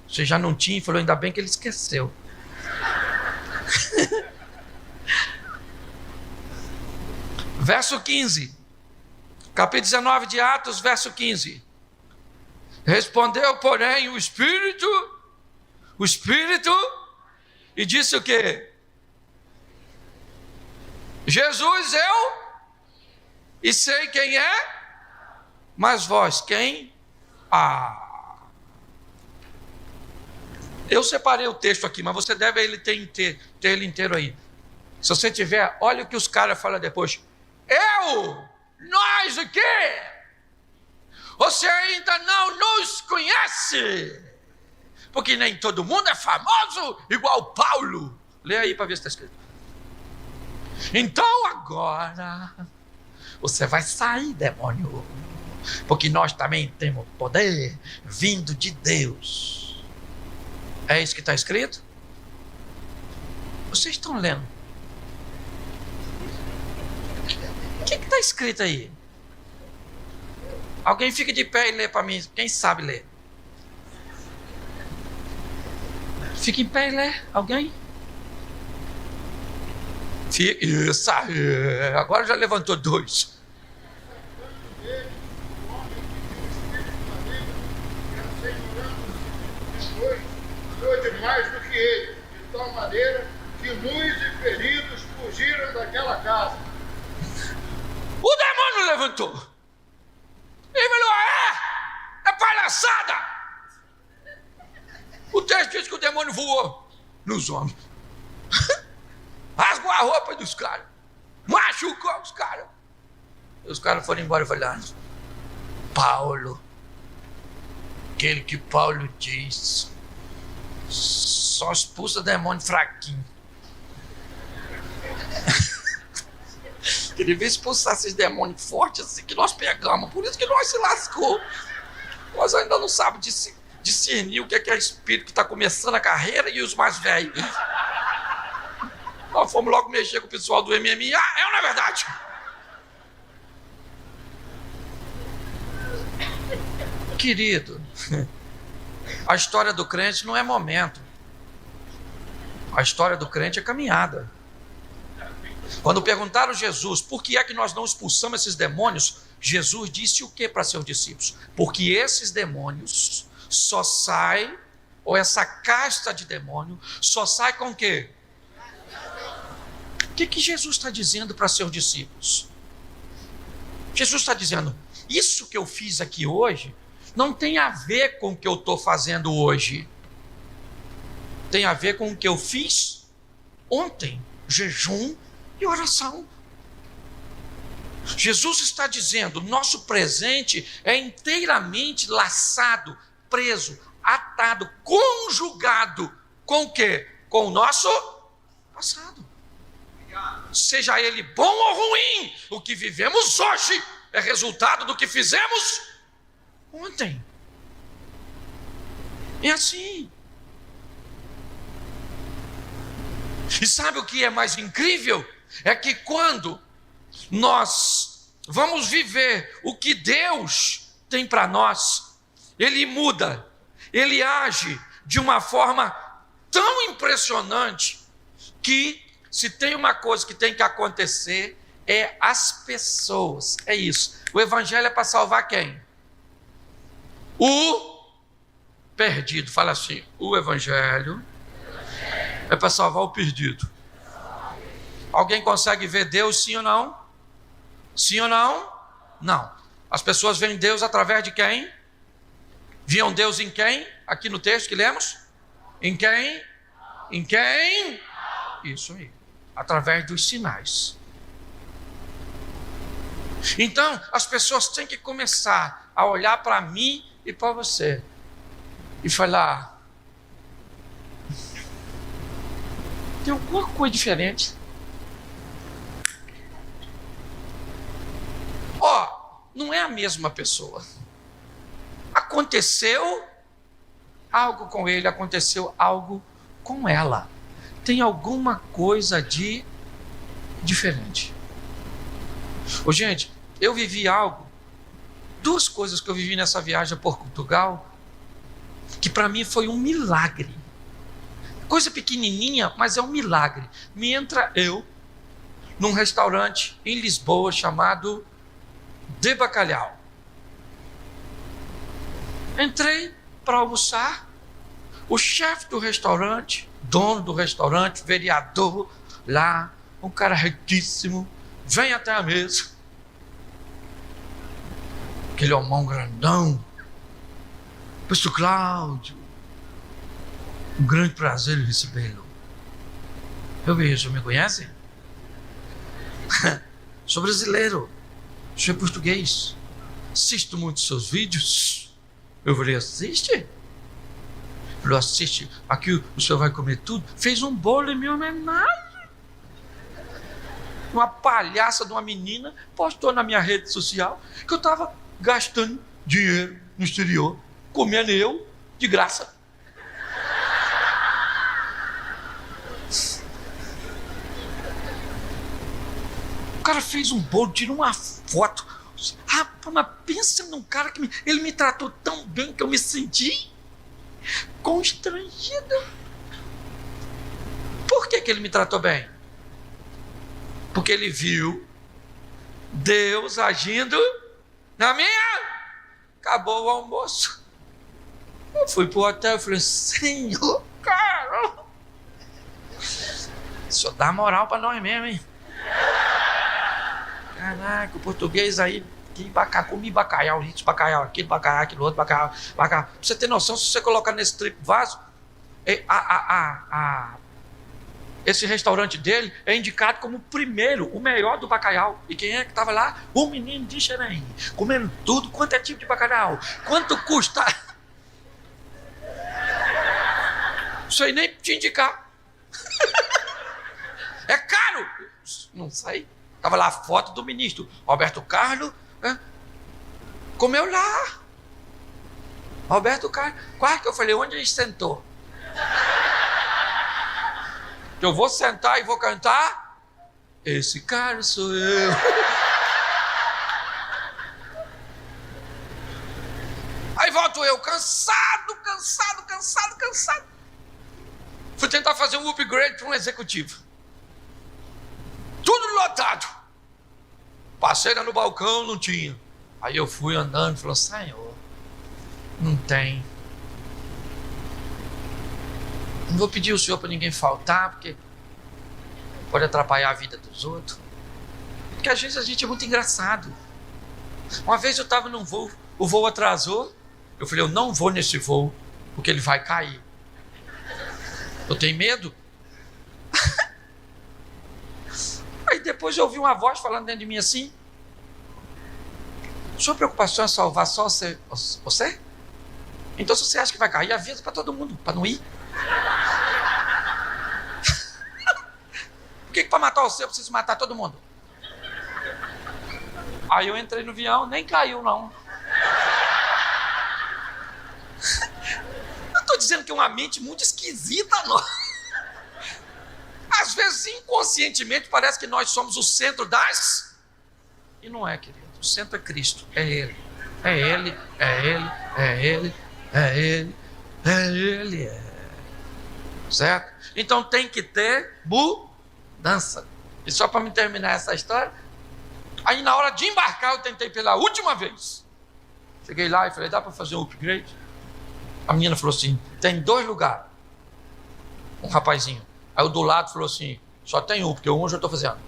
Speaker 1: Você já não tinha e falou, ainda bem que ele esqueceu. Verso 15. Capítulo 19 de Atos, verso 15. Respondeu, porém, o Espírito, e disse o quê? Jesus, eu, e sei quem é, mas vós, quem? Eu separei o texto aqui, mas você deve ter ele inteiro aí. Se você tiver, olha o que os caras falam depois. Nós aqui, você ainda não nos conhece, porque nem todo mundo é famoso igual Paulo. Lê aí para ver se está escrito. Então agora, você vai sair, demônio, porque nós também temos poder vindo de Deus. É isso que está escrito? Vocês estão lendo? O que está escrito aí? Alguém fica de pé e lê para mim. Quem sabe ler? Fica em pé e lê. Alguém? Isso aí. Agora já levantou 2.
Speaker 2: Foi mais do que ele, de tal maneira que muitos e feridos fugiram daquela casa.
Speaker 1: O demônio levantou. Ele falou, é palhaçada. O texto diz que o demônio voou nos homens. Rasgou a roupa dos caras. Machucou os caras. E os caras foram embora e falaram, Paulo, aquele que Paulo diz, só expulsa demônio fraquinho. Ele veio expulsar esses demônios fortes assim que nós pegamos. Por isso que nós se lascou. Nós ainda não sabemos discernir o que é espírito que está começando a carreira e os mais velhos. Nós fomos logo mexer com o pessoal do MMA. É ou não é verdade? Querido, a história do crente não é momento. A história do crente é caminhada. Quando perguntaram a Jesus, por que é que nós não expulsamos esses demônios? Jesus disse o que para seus discípulos? Porque esses demônios só saem, ou essa casta de demônio, só sai com o quê? O que Jesus está dizendo para seus discípulos? Jesus está dizendo, isso que eu fiz aqui hoje, não tem a ver com o que eu estou fazendo hoje. Tem a ver com o que eu fiz ontem, jejum e oração. Jesus está dizendo, nosso presente é inteiramente laçado, preso, atado, conjugado com o quê? Com o nosso passado. Seja ele bom ou ruim, o que vivemos hoje é resultado do que fizemos ontem. É assim. E sabe o que é mais incrível? É que quando nós vamos viver o que Deus tem para nós, Ele muda, Ele age de uma forma tão impressionante que se tem uma coisa que tem que acontecer é as pessoas, é isso. O evangelho é para salvar quem? O perdido. Fala assim, o evangelho é para salvar o perdido. Alguém consegue ver Deus, sim ou não? Sim ou não? Não. As pessoas veem Deus através de quem? Viam Deus em quem? Aqui no texto que lemos? Em quem? Em quem? Isso aí. Através dos sinais. Então, as pessoas têm que começar a olhar para mim e para você e falar: tem alguma coisa diferente. Não é a mesma pessoa. Aconteceu algo com ele, aconteceu algo com ela. Tem alguma coisa de diferente. Gente, eu vivi algo, duas coisas que eu vivi nessa viagem por Portugal, que para mim foi um milagre. Coisa pequenininha, mas é um milagre. Me entra eu num restaurante em Lisboa chamado De Bacalhau. Entrei para almoçar. O chefe do restaurante, dono do restaurante, vereador lá, um cara riquíssimo, vem até a mesa. Aquele homão grandão. Pastor Cláudio, um grande prazer em recebê-lo. Eu vejo, me conhecem? Sou brasileiro, sou português, assisto muito seus vídeos. Eu falei, assiste? Falei, assiste, aqui o senhor vai comer tudo. Fez um bolo em minha homenagem. Uma palhaça de uma menina postou na minha rede social que eu estava gastando dinheiro no exterior, comendo eu, de graça. O cara fez um bolo, tirou uma foto. Rapaz, mas pensa num cara que ele me tratou tão bem que eu me senti constrangido. Por que ele me tratou bem? Porque ele viu Deus agindo na minha. Acabou o almoço. Eu fui pro hotel e falei, Senhor, cara, só dá moral pra nós mesmo, hein? Caraca, o português aí, comi bacalhau, isso, bacalhau, aquilo outro, bacalhau. Pra você ter noção, se você colocar nesse triplo vaso, esse restaurante dele é indicado como o primeiro, o melhor do bacalhau. E quem é que estava lá? O menino de Xerém, comendo tudo quanto é tipo de bacalhau. Quanto custa? Isso aí nem te indicar. É caro. Não sei. Estava lá a foto do ministro Roberto Carlos, comeu lá. Roberto Carlos, quase que eu falei, onde ele sentou? Eu vou sentar e vou cantar? Esse cara sou eu. Aí Fui tentar fazer um upgrade para um executivo. Tudo lotado. Passei lá no balcão, não tinha. Aí eu fui andando e falei, Senhor, não tem. Não vou pedir o Senhor para ninguém faltar, porque pode atrapalhar a vida dos outros. Porque às vezes a gente é muito engraçado. Uma vez eu estava num voo, o voo atrasou. Eu falei, eu não vou nesse voo, porque ele vai cair. Eu tenho medo. Aí depois eu ouvi uma voz falando dentro de mim assim, sua preocupação é salvar só você? Então se você acha que vai cair, avisa para todo mundo, para não ir. Por que para matar você eu preciso matar todo mundo? Aí eu entrei no avião, nem caiu não. Eu estou dizendo que é uma mente muito esquisita, não. Às vezes, inconscientemente, parece que nós somos o centro das... E não é, querido. O centro é Cristo. É Ele. É Ele. É Ele. É Ele. É Ele. É Ele. Certo? Então tem que ter mudança. E só para me terminar essa história, aí na hora de embarcar eu tentei pela última vez. Cheguei lá e falei, dá para fazer um upgrade? A menina falou assim, tem 2 lugares. Um rapazinho. Aí o do lado falou assim, só tem um, porque um eu já estou fazendo.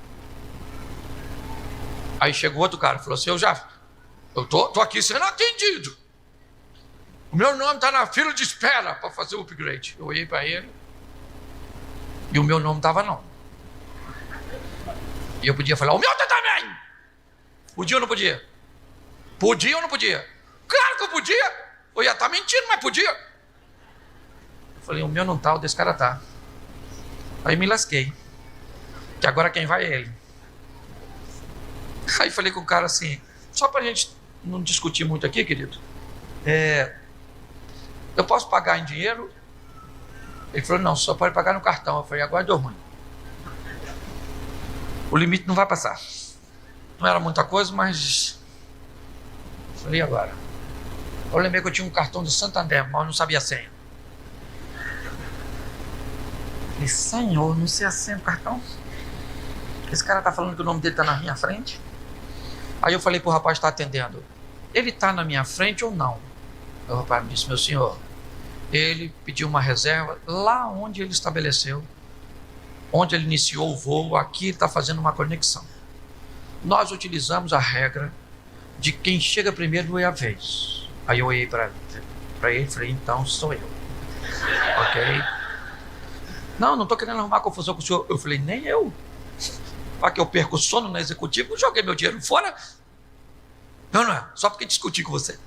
Speaker 1: Aí chegou outro cara, falou assim, eu tô aqui sendo atendido. O meu nome está na fila de espera para fazer o upgrade. Eu olhei para ele e o meu nome estava não. E eu podia falar, o meu também. Podia ou não podia? Podia ou não podia? Claro que eu podia. Eu ia estar mentindo, mas podia. Eu falei, o meu não tá, o desse cara tá. Aí me lasquei. Que agora quem vai é ele. Aí falei com o cara assim, só pra gente não discutir muito aqui, querido. Eu posso pagar em dinheiro? Ele falou, não, só pode pagar no cartão. Eu falei, agora deu ruim. O limite não vai passar. Não era muita coisa, mas... Falei, agora. Eu lembrei que eu tinha um cartão do Santander, mas eu não sabia a senha. Falei, Senhor, não sei a senha do cartão? Esse cara tá falando que o nome dele tá na minha frente? Aí eu falei pro rapaz que tá atendendo, ele tá na minha frente ou não? O rapaz me disse, meu senhor, ele pediu uma reserva lá onde ele estabeleceu, onde ele iniciou o voo, aqui ele está fazendo uma conexão. Nós utilizamos a regra de quem chega primeiro é a vez. Aí eu olhei para ele e falei, então sou eu. Ok? Não estou querendo arrumar confusão com o senhor. Eu falei, nem eu. Para que eu perco o sono na executiva, eu joguei meu dinheiro fora. Não é. Só porque discuti com você.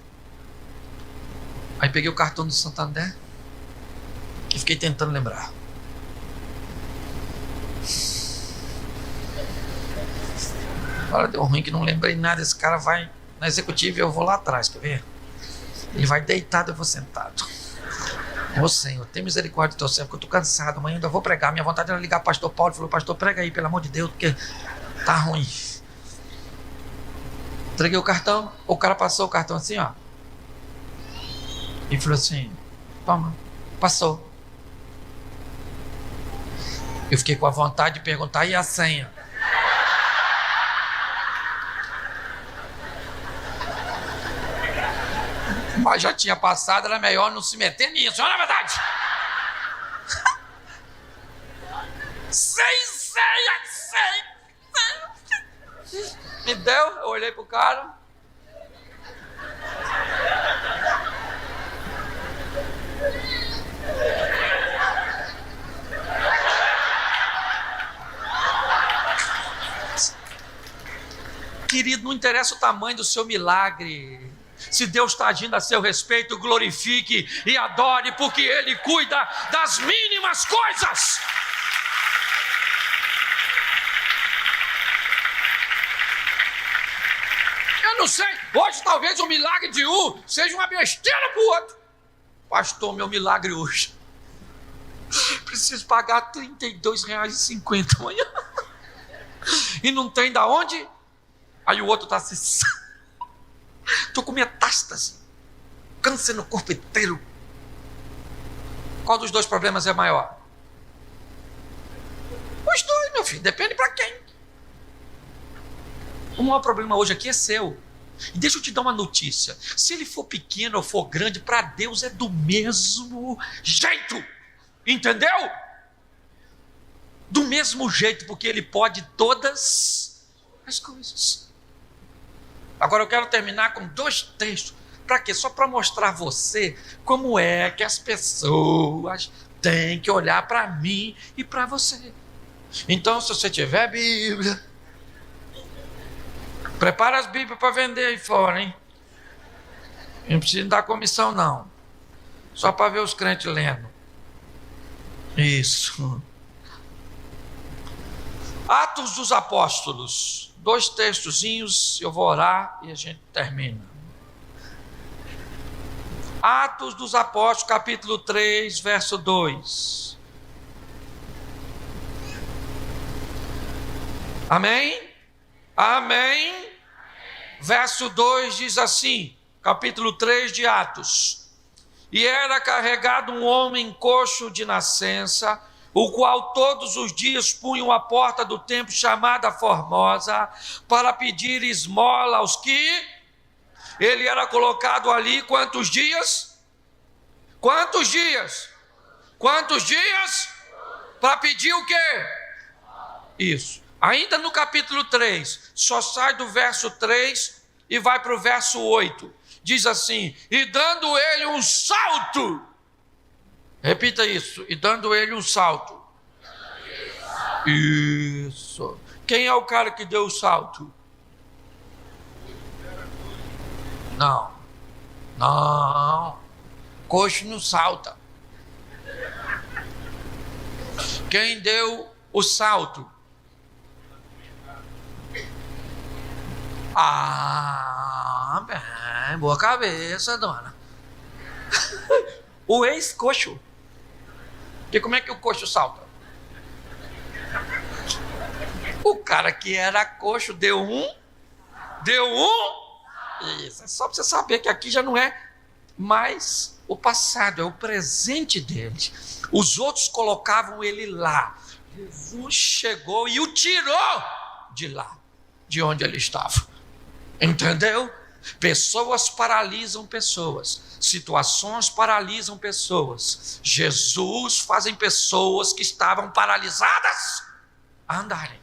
Speaker 1: Aí peguei o cartão do Santander e fiquei tentando lembrar. Agora deu ruim que não lembrei nada. Esse cara vai na executiva e eu vou lá atrás, quer ver? Ele vai deitado e eu vou sentado. Ô Senhor, tem misericórdia do teu servo, que eu estou cansado. Amanhã ainda vou pregar. Minha vontade era ligar para o pastor Paulo. Falou, pastor, prega aí, pelo amor de Deus, porque tá ruim. Entreguei o cartão. O cara passou o cartão assim, ó. E falou assim, toma, passou. Eu fiquei com a vontade de perguntar, e a senha? Mas já tinha passado, era melhor não se meter nisso, não é verdade? Sem senha, Me deu, eu olhei pro cara. Querido, não interessa o tamanho do seu milagre. Se Deus está agindo a seu respeito, glorifique e adore, porque Ele cuida das mínimas coisas. Eu não sei, hoje talvez o milagre de um seja uma besteira para o outro. Pastor, meu milagre hoje, preciso pagar R$ 32,50 amanhã. E não tem da onde? Aí o outro está assim... Estou com metástase, câncer no corpo inteiro. Qual dos dois problemas é maior? meu filho, depende para quem. O maior problema hoje aqui é seu. E deixa eu te dar uma notícia. Se ele for pequeno ou for grande, para Deus é do mesmo jeito. Entendeu? Do mesmo jeito, porque ele pode todas as coisas. Agora eu quero terminar com 2 textos. Para quê? Só para mostrar a você como é que as pessoas têm que olhar para mim e para você. Então, se você tiver Bíblia, prepara as Bíblias para vender aí fora, hein? Não precisa dar comissão, não. Só para ver os crentes lendo. Isso. Atos dos Apóstolos. 2 textozinhos, eu vou orar e a gente termina. Atos dos Apóstolos, capítulo 3, verso 2. Amém? Amém? Verso 2 diz assim, capítulo 3 de Atos. E era carregado um homem coxo de nascença, o qual todos os dias punham à porta do templo chamada Formosa, para pedir esmola aos que... Ele era colocado ali quantos dias? Quantos dias? Quantos dias? Para pedir o quê? Isso. Ainda no capítulo 3, só sai do verso 3 e vai para o verso 8. Diz assim, e dando ele um salto. Repita isso, e dando ele um salto. Isso. Quem é o cara que deu o salto? Não. Coxo não salta. Quem deu o salto? Bem, boa cabeça, dona. O ex-coxo. E como é que o coxo salta? O cara que era coxo deu um. Isso, é só para você saber que aqui já não é mais o passado, é o presente dele. Os outros colocavam ele lá. Jesus chegou e o tirou de lá, de onde ele estava. Entendeu? Pessoas paralisam pessoas, situações paralisam pessoas. Jesus fazem pessoas que estavam paralisadas a andarem.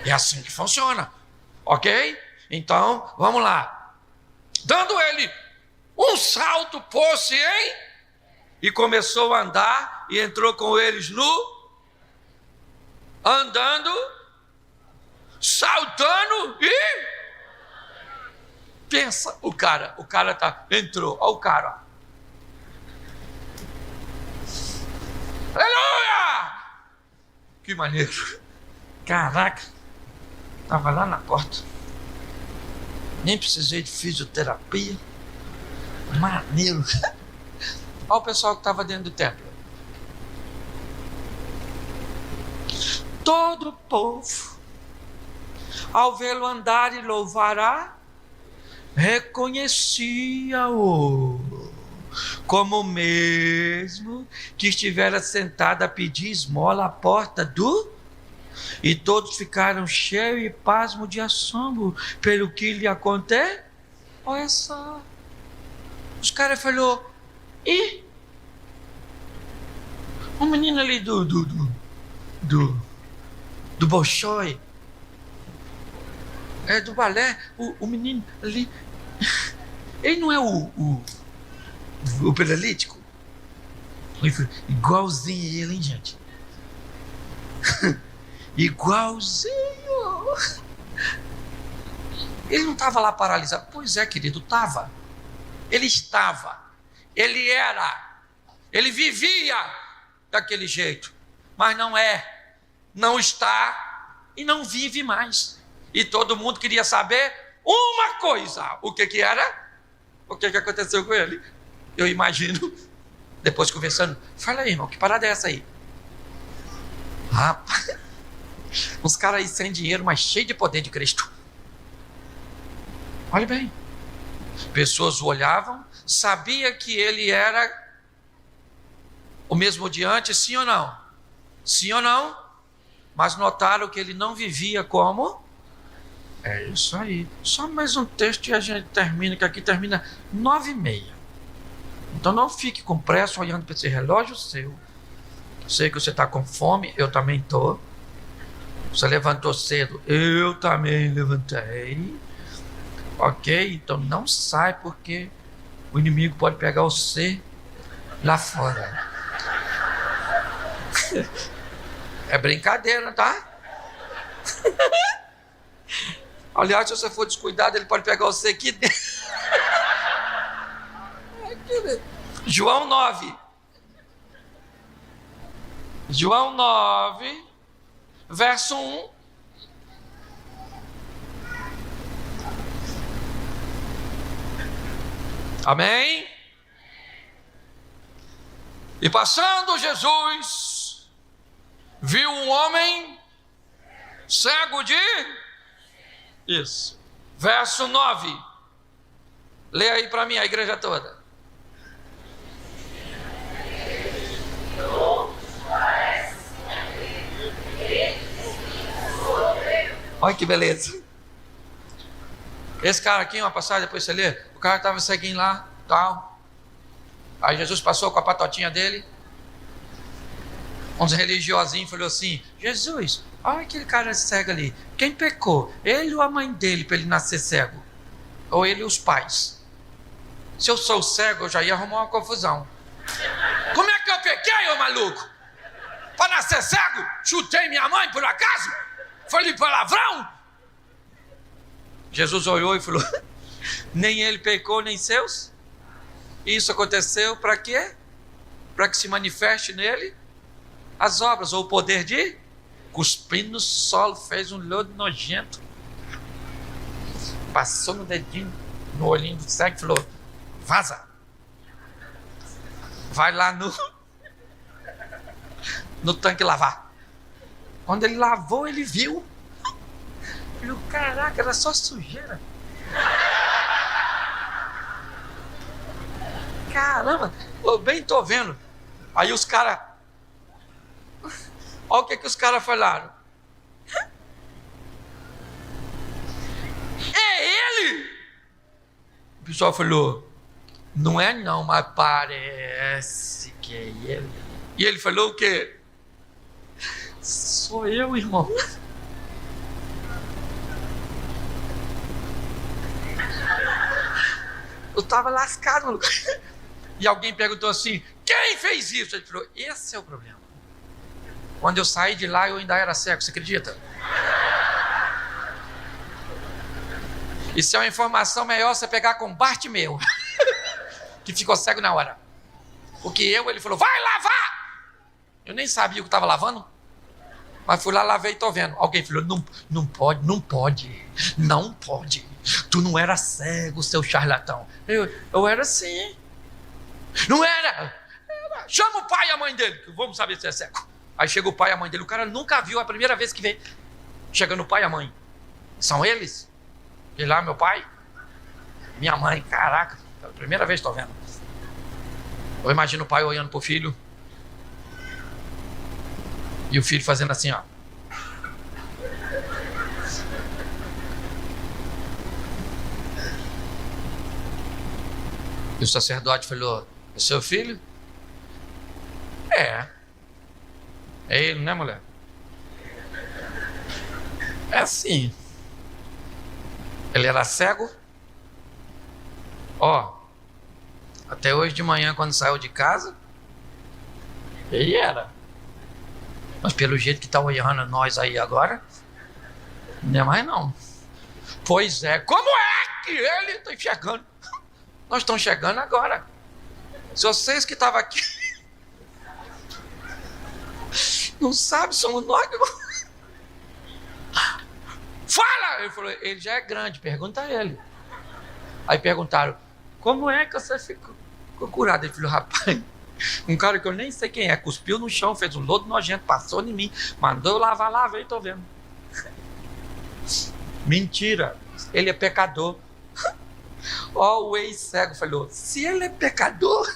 Speaker 1: É assim que funciona, ok? Então, vamos lá. Dando ele um salto, pôs-se em e começou a andar e entrou com eles andando, saltando e pensa, o cara entrou, olha o cara. Aleluia! Que maneiro. Caraca, estava lá na porta. Nem precisei de fisioterapia. Maneiro. Olha o pessoal que estava dentro do templo. Todo o povo, ao vê-lo andar e louvar, reconhecia-o como mesmo que estivera sentado a pedir esmola à porta do... E todos ficaram cheios e pasmo de assombro pelo que lhe aconteceu. Olha só. Os caras falaram, e o menino ali do Bolshoi, do balé, o menino ali, ele não é o paralítico? Igualzinho ele, hein, gente? Igualzinho. Ele não estava lá paralisado. Pois é, querido, estava. Ele estava. Ele era. Ele vivia daquele jeito. Mas não está e não vive mais. E todo mundo queria saber uma coisa. O que era? O que aconteceu com ele? Eu imagino, depois conversando, fala aí, irmão, que parada é essa aí? Rapaz, uns caras aí sem dinheiro, mas cheio de poder de Cristo. Olha bem, pessoas o olhavam, sabia que ele era o mesmo de antes, sim ou não? Sim ou não? mas notaram que ele não vivia como... É isso aí. Só mais um texto e a gente termina, que aqui termina 9h30. Então não fique com pressa olhando para esse relógio seu. Sei que você está com fome, eu também estou. Você levantou cedo, eu também levantei. Ok? Então não sai, porque o inimigo pode pegar você lá fora. É brincadeira, tá? Aliás, se você for descuidado, ele pode pegar você aqui dentro. João 9. João 9, verso 1. Amém? E passando Jesus, viu um homem cego de... Isso. Verso 9. Lê aí para mim, a igreja toda. Olha que beleza. Esse cara aqui, uma passagem, depois você lê. O cara estava ceguinho lá, tal. Aí Jesus passou com a patotinha dele. Uns religiosinhos falou assim: Jesus, olha aquele cara cego ali. Quem pecou? Ele ou a mãe dele para ele nascer cego? Ou ele e os pais? Se eu sou cego, eu já ia arrumar uma confusão. Como é que eu pequei, ô maluco? Para nascer cego? Chutei minha mãe por acaso? Falei palavrão? Jesus olhou e falou: nem ele pecou, nem seus. Isso aconteceu para quê? Para que se manifeste nele as obras, ou o poder de... Cuspindo no solo, fez um lodo nojento, passou no dedinho, no olhinho do cego e falou: vaza, vai lá no tanque lavar. Quando ele lavou, ele viu. Falou: caraca, era só sujeira. Caramba, eu bem tô vendo. Aí os caras... Olha o que os caras falaram. É ele! O pessoal falou: não é não, mas parece que é ele. E ele falou o quê? Sou eu, irmão. Eu estava lascado. E alguém perguntou assim: quem fez isso? Ele falou: esse é o problema. Quando eu saí de lá, eu ainda era cego, você acredita? Isso é uma informação melhor você pegar com Bartimeu, que ficou cego na hora. Porque ele falou: vai lavar! Eu nem sabia o que estava lavando, mas fui lá, lavei e estou vendo. Alguém falou: não pode. Não pode. Tu não era cego, seu charlatão. Eu era sim. Não era. Chama o pai e a mãe dele, que vamos saber se é cego. Aí chega o pai e a mãe dele. O cara nunca viu, é a primeira vez que vê. Chegando o pai e a mãe. São eles? E lá, meu pai, minha mãe. Caraca, é a primeira vez que estou vendo. Eu imagino o pai olhando pro filho. E o filho fazendo assim, ó. E o sacerdote falou: é seu filho? É ele, né, mulher? É assim. Ele era cego. Ó, até hoje de manhã, quando saiu de casa, ele era. Mas pelo jeito que está olhando nós aí agora, não é mais não. Pois é, como é que ele está enxergando? Nós estamos chegando agora. Se vocês que estavam aqui não sabem, somos nós. Fala! Ele falou: ele já é grande, pergunta a ele. Aí perguntaram: como é que você ficou curado? Ele falou: rapaz, um cara que eu nem sei quem é, cuspiu no chão, fez um lodo nojento, passou em mim, mandou eu lavar, lavei, tô vendo. Mentira, ele é pecador. Ó, o ex-cego falou: se ele é pecador,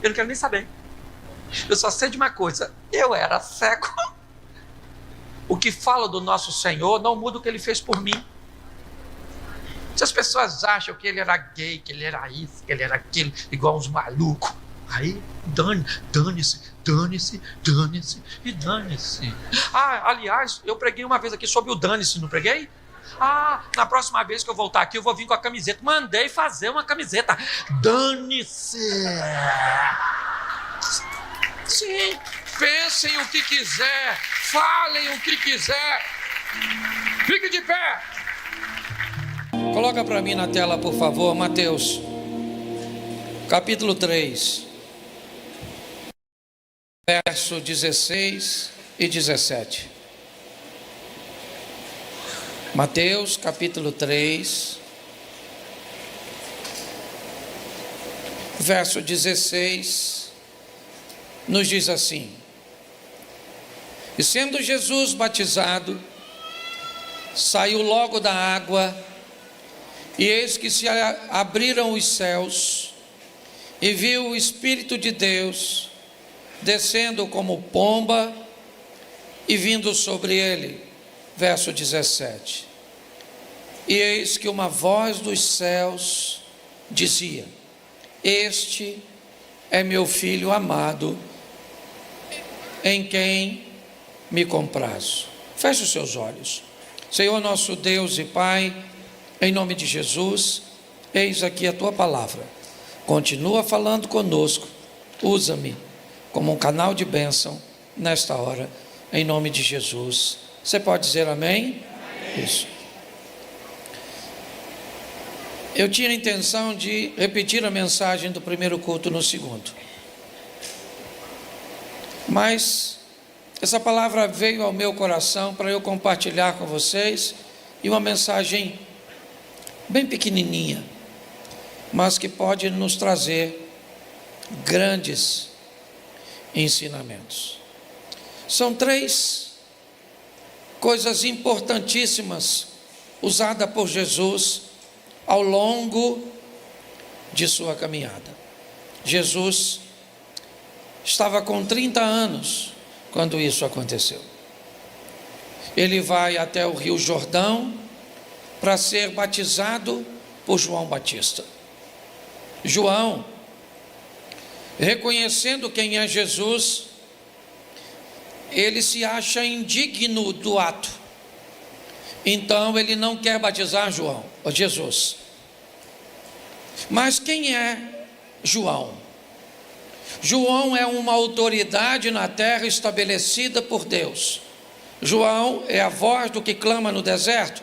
Speaker 1: eu não quero nem saber. Eu só sei de uma coisa: eu era cego o que fala do nosso Senhor não muda o que Ele fez por mim. Se as pessoas acham que Ele era gay, que Ele era isso, que Ele era aquilo, igual uns malucos, aí dane-se e dane-se. Aliás, eu preguei uma vez aqui sobre o dane-se, não preguei? Na próxima vez que eu voltar aqui, eu vou vir com a camiseta. Mandei fazer uma camiseta. Dane-se. Sim, pensem o que quiser, falem o que quiser. Fique de pé. Coloca para mim na tela, por favor, Mateus, capítulo 3, verso 16 e 17. Mateus, capítulo 3, verso 16, nos diz assim: e sendo Jesus batizado, saiu logo da água, e eis que se abriram os céus, e viu o Espírito de Deus descendo como pomba e vindo sobre ele. Verso 17: e eis que uma voz dos céus dizia: este é meu filho amado, em quem me comprazo. Feche os seus olhos. Senhor nosso Deus e Pai, em nome de Jesus, eis aqui a tua palavra. Continua falando conosco. Usa-me como um canal de bênção nesta hora, em nome de Jesus. Você pode dizer amém? Amém. Isso. Eu tinha a intenção de repetir a mensagem do primeiro culto no segundo, mas essa palavra veio ao meu coração para eu compartilhar com vocês, e uma mensagem bem pequenininha, mas que pode nos trazer grandes ensinamentos. São 3 coisas importantíssimas usadas por Jesus ao longo de sua caminhada. Jesus estava com 30 anos quando isso aconteceu. Ele vai até o Rio Jordão para ser batizado por João Batista. João, reconhecendo quem é Jesus, ele se acha indigno do ato. Então ele não quer batizar Jesus. Mas quem é João? João é uma autoridade na terra estabelecida por Deus. João é a voz do que clama no deserto.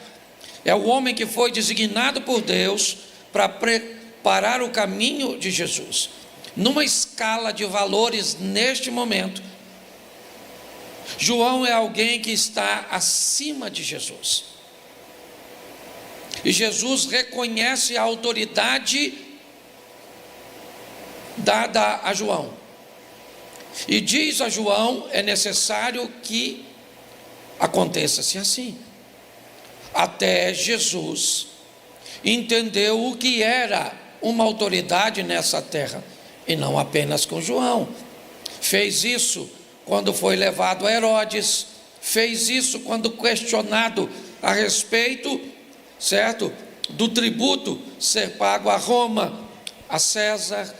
Speaker 1: É o homem que foi designado por Deus para preparar o caminho de Jesus. Numa escala de valores neste momento, João é alguém que está acima de Jesus. E Jesus reconhece a autoridade dada a João. E diz a João: é necessário que aconteça-se assim. Até Jesus entendeu o que era uma autoridade nessa terra, e não apenas com João. Fez isso quando foi levado a Herodes, fez isso quando questionado a respeito, certo, do tributo ser pago a Roma, a César.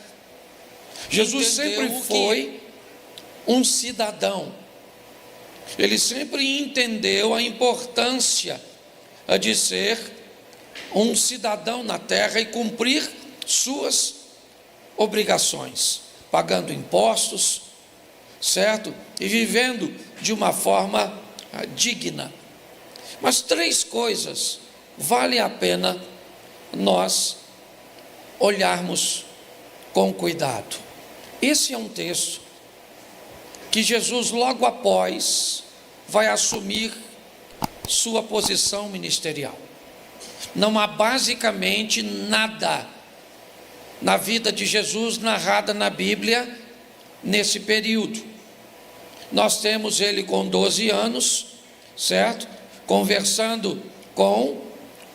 Speaker 1: Jesus sempre foi um cidadão. Ele sempre entendeu a importância de ser um cidadão na terra e cumprir suas obrigações, pagando impostos, certo? E vivendo de uma forma digna. Mas 3 coisas vale a pena nós olharmos com cuidado. Esse é um texto que Jesus logo após vai assumir sua posição ministerial. Não há basicamente nada na vida de Jesus narrada na Bíblia nesse período. Nós temos ele com 12 anos, certo? Conversando com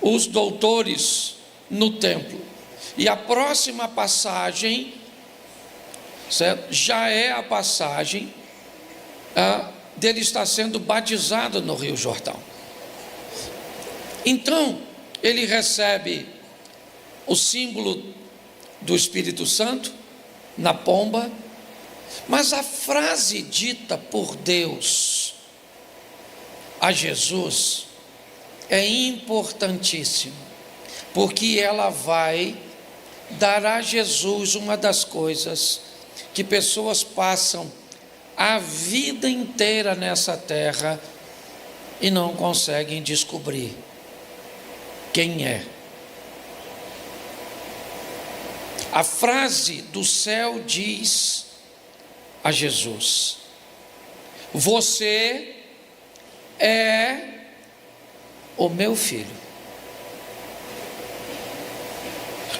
Speaker 1: os doutores no templo. E a próxima passagem, certo? Já é a passagem dele estar sendo batizado no Rio Jordão. Então, ele recebe o símbolo do Espírito Santo na pomba, mas a frase dita por Deus a Jesus é importantíssima, porque ela vai dar a Jesus uma das coisas que pessoas passam a vida inteira nessa terra e não conseguem descobrir quem é. A frase do céu diz a Jesus: você é o meu filho,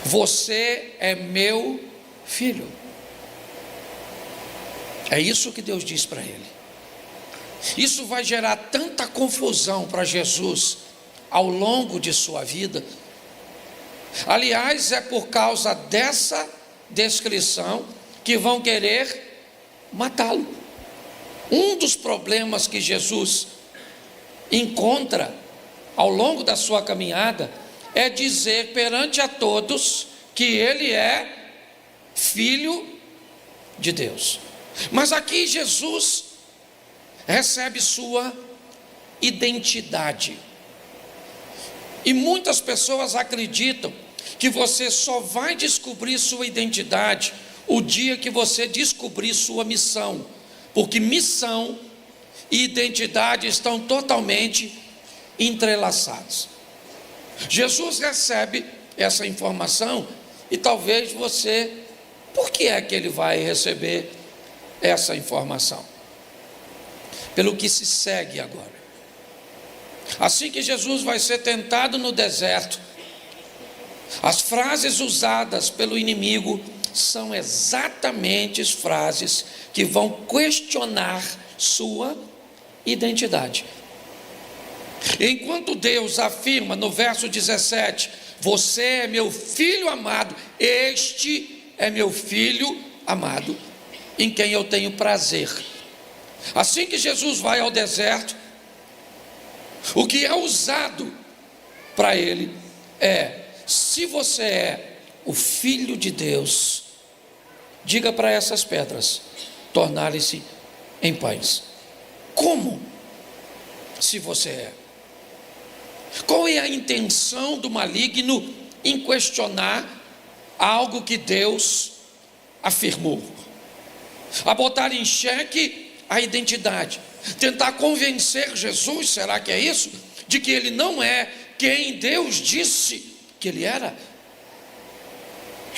Speaker 1: você é meu filho. É isso que Deus diz para ele. Isso vai gerar tanta confusão para Jesus ao longo de sua vida. Aliás, é por causa dessa descrição que vão querer matá-lo. Um dos problemas que Jesus encontra ao longo da sua caminhada é dizer perante a todos que ele é filho de Deus. Mas aqui Jesus recebe sua identidade. E muitas pessoas acreditam que você só vai descobrir sua identidade o dia que você descobrir sua missão, porque missão e identidade estão totalmente entrelaçados. Jesus recebe essa informação e talvez você, por que é que ele vai receber essa informação? Pelo que se segue agora. Assim que Jesus vai ser tentado no deserto, as frases usadas pelo inimigo são exatamente as frases que vão questionar sua identidade. Enquanto Deus afirma no verso 17: você é meu filho amado, este é meu filho amado, em quem eu tenho prazer. Assim que Jesus vai ao deserto, o que é usado para ele é: se você é o filho de Deus, diga para essas pedras tornarem-se em pães. Como? Se você é. Qual é a intenção do maligno em questionar algo que Deus afirmou? A botar em xeque a identidade, tentar convencer Jesus, será que é isso? De que ele não é quem Deus disse que ele era.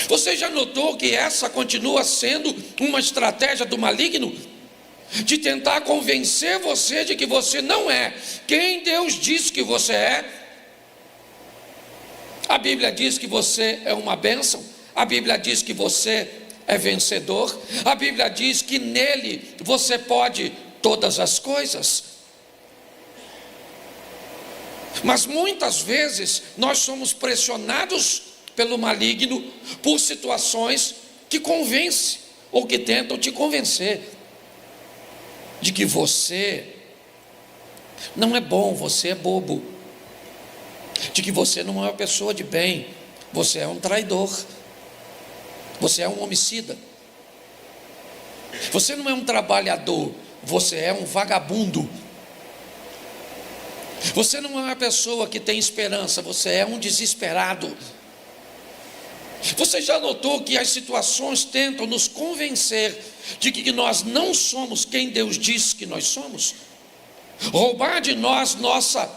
Speaker 1: Você já notou que essa continua sendo uma estratégia do maligno? De tentar convencer você de que você não é quem Deus disse que você é. A Bíblia diz que você é uma bênção, a Bíblia diz que você é vencedor, a Bíblia diz que nele você pode todas as coisas. Mas muitas vezes nós somos pressionados pelo maligno por situações que convencem ou que tentam te convencer de que você não é bom, você é bobo, de que você não é uma pessoa de bem, você é um traidor, você é um homicida, você não é um trabalhador, você é um vagabundo, você não é uma pessoa que tem esperança, você é um desesperado. Você já notou que as situações tentam nos convencer de que nós não somos quem Deus diz que nós somos? Roubar de nós nossa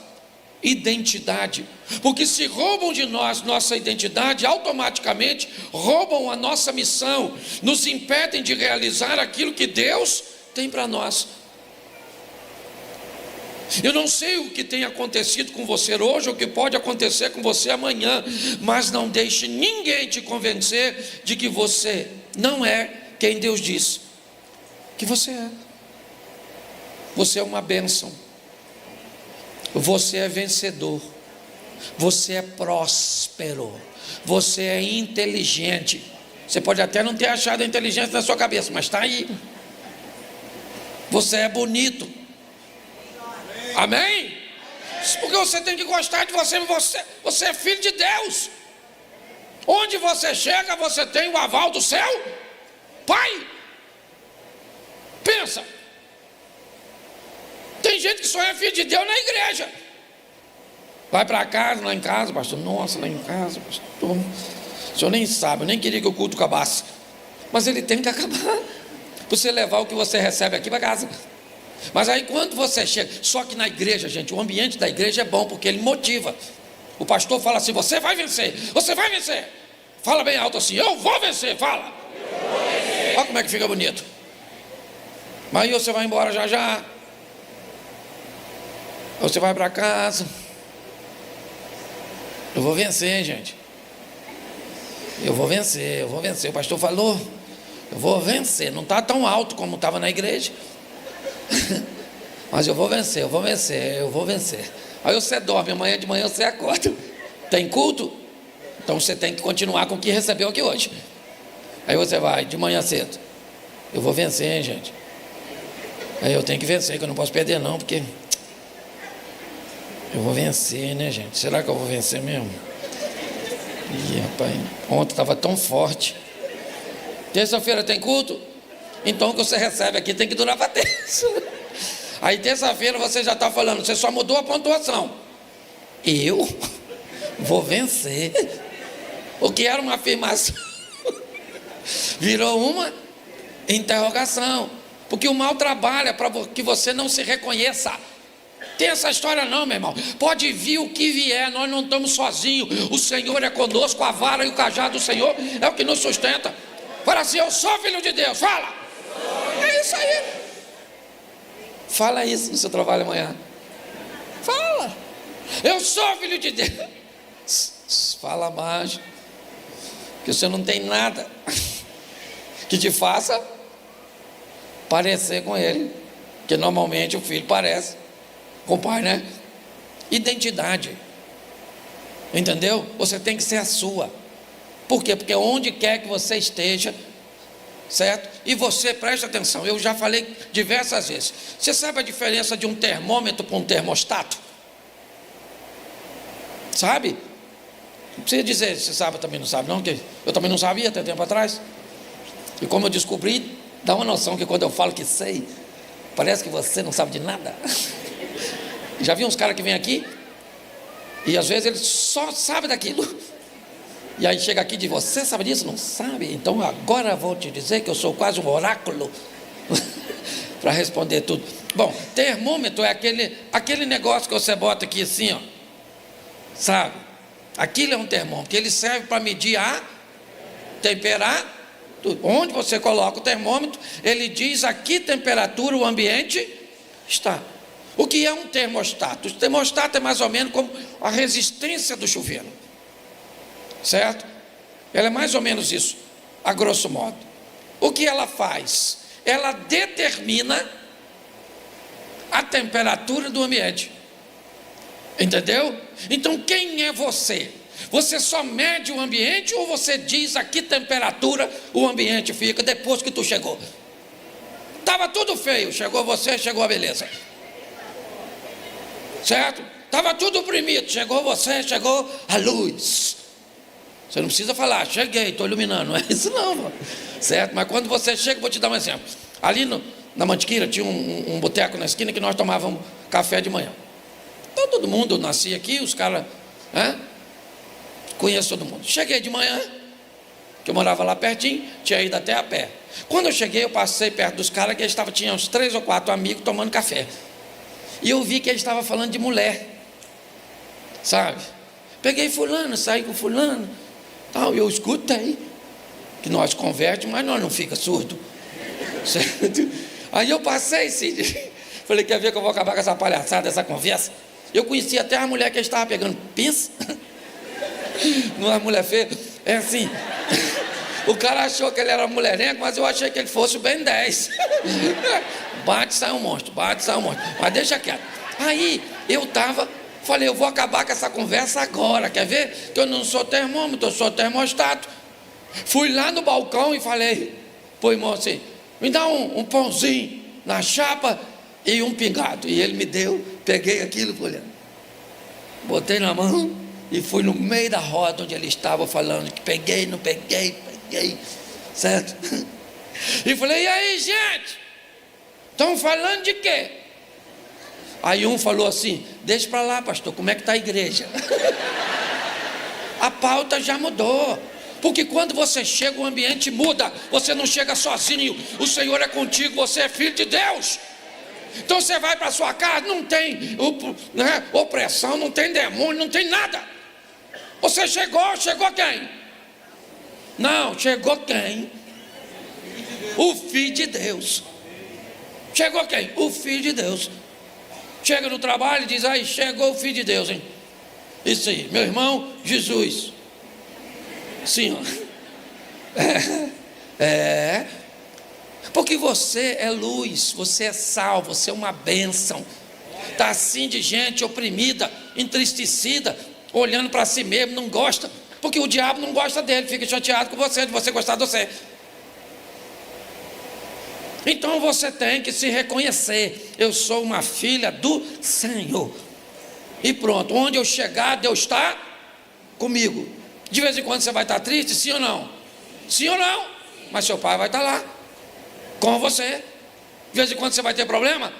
Speaker 1: identidade, porque se roubam de nós nossa identidade, automaticamente roubam a nossa missão, nos impedem de realizar aquilo que Deus tem para nós. Eu não sei o que tem acontecido com você hoje, ou o que pode acontecer com você amanhã, mas não deixe ninguém te convencer de que você não é quem Deus diz que você é. Você é uma bênção, você é vencedor, você é próspero, você é inteligente. Você pode até não ter achado a inteligência na sua cabeça, mas está aí. Você é bonito, Amém? Porque você tem que gostar de você. Você é filho de Deus. Onde você chega, você tem o aval do céu. Pai, pensa. Tem gente que só é filho de Deus na igreja. Vai para casa, lá em casa, pastor. Nossa, lá em casa, pastor. O senhor nem sabe, eu nem queria que o culto acabasse. Mas ele tem que acabar. Você levar o que você recebe aqui para casa. Mas aí quando você chega, só que na igreja, gente, o ambiente da igreja é bom porque ele motiva. O pastor fala assim: você vai vencer, você vai vencer. Fala bem alto assim: eu vou vencer, fala. Olha como é que fica bonito. Mas aí você vai embora já já. Você vai para casa. Eu vou vencer, gente. Eu vou vencer, eu vou vencer. O pastor falou, eu vou vencer. Não está tão alto como estava na igreja. Mas eu vou vencer, eu vou vencer, eu vou vencer. Aí você dorme, amanhã de manhã você acorda. Tem culto? Então você tem que continuar com o que recebeu aqui hoje. Aí você vai de manhã cedo. Eu vou vencer, hein, gente. Aí eu tenho que vencer, que eu não posso perder não, porque eu vou vencer, né, gente? Será que eu vou vencer mesmo? Ih, rapaz, ontem estava tão forte. Terça-feira tem culto? Então o que você recebe aqui tem que durar para terça. Aí terça-feira você já está falando, você só mudou a pontuação. Eu vou vencer. O que era uma afirmação virou uma interrogação. Porque o mal trabalha para que você não se reconheça. Tem essa história não, meu irmão. Pode vir o que vier, nós não estamos sozinhos. O Senhor é conosco, a vara e o cajado do Senhor é o que nos sustenta. Fala assim: eu sou filho de Deus, fala. É isso aí. Fala isso no seu trabalho amanhã. Fala. Eu sou filho de Deus. Fala mais. Que você não tem nada que te faça parecer com ele. Porque normalmente o filho parece com o pai, né? Identidade. Entendeu? Você tem que ser a sua. Por quê? Porque onde quer que você esteja, certo? E você, presta atenção, eu já falei diversas vezes. Você sabe a diferença de um termômetro para um termostato? Sabe? Não precisa dizer se sabe ou também não sabe, não, que eu também não sabia até tempo atrás. E como eu descobri, dá uma noção que quando eu falo que sei, parece que você não sabe de nada. Já vi uns caras que vêm aqui e às vezes eles só sabem daquilo. E aí chega aqui e diz: você sabe disso? Não sabe? Então agora vou te dizer que eu sou quase um oráculo para responder tudo. Bom, termômetro é aquele negócio que você bota aqui assim, ó. Sabe? Aquilo é um termômetro, ele serve para medir a temperatura. Onde você coloca o termômetro, ele diz a que temperatura o ambiente está. O que é um termostato? O termostato é mais ou menos como a resistência do chuveiro, certo? Ela é mais ou menos isso, a grosso modo. O que ela faz? Ela determina a temperatura do ambiente. Entendeu? Então quem é você? Você só mede o ambiente ou você diz a que temperatura o ambiente fica depois que tu chegou? Estava tudo feio, chegou você, chegou a beleza. Certo? Estava tudo oprimido, chegou você, chegou a luz. Você não precisa falar: cheguei, estou iluminando. Não é isso não, mano. Certo? Mas quando você chega, vou te dar um exemplo. Ali na Mantiqueira tinha um boteco na esquina que nós tomávamos café de manhã. Então todo mundo nascia aqui, os caras, conheço todo mundo. Cheguei de manhã, que eu morava lá pertinho, tinha ido até a pé. Quando eu cheguei, eu passei perto dos caras que tinha uns 3 ou 4 amigos tomando café. E eu vi que eles estavam falando de mulher, sabe? Peguei fulano, saí com fulano, tal, eu escutei, que nós converte, mas nós não fica surdo, certo? Aí eu passei, Cid, falei: quer ver que eu vou acabar com essa palhaçada, essa conversa? Eu conhecia até a mulher que ele estava pegando. Pensa, não é mulher feia, é assim. O cara achou que ele era mulherengo, mas eu achei que ele fosse o Ben 10. Bate, sai um monstro, bate, sai um monstro. Mas deixa quieto. Aí eu falei: eu vou acabar com essa conversa agora. Quer ver? Que eu não sou termômetro, eu sou termostato. Fui lá no balcão e falei: pô, irmão, assim, me dá um pãozinho na chapa
Speaker 3: e um pingado. E ele me deu, peguei aquilo, olhando, botei na mão e fui no meio da roda onde ele estava falando que peguei, não peguei, certo? E falei: e aí, gente? Estão falando de quê? Aí um falou assim: deixa para lá, pastor, como é que está a igreja? A pauta já mudou. Porque quando você chega, o ambiente muda. Você não chega sozinho. O Senhor é contigo, você é filho de Deus. Então você vai para sua casa, não tem opressão, não tem demônio, não tem nada. Você chegou quem? Não, chegou quem? O Filho de Deus. Chegou quem? O Filho de Deus. Chega no trabalho e diz: aí, chegou o Filho de Deus, hein? Isso aí, meu irmão Jesus. Sim, porque você é luz, você é sal, você é uma bênção. Está assim de gente oprimida, entristecida, olhando para si mesmo, não gosta, porque o diabo não gosta dele, fica chateado com você, de você gostar de você. Então você tem que se reconhecer: eu sou uma filha do Senhor. E pronto, onde eu chegar, Deus está comigo. De vez em quando você vai estar triste, sim ou não? Sim ou não? Mas seu pai vai estar lá com você. De vez em quando você vai ter problema.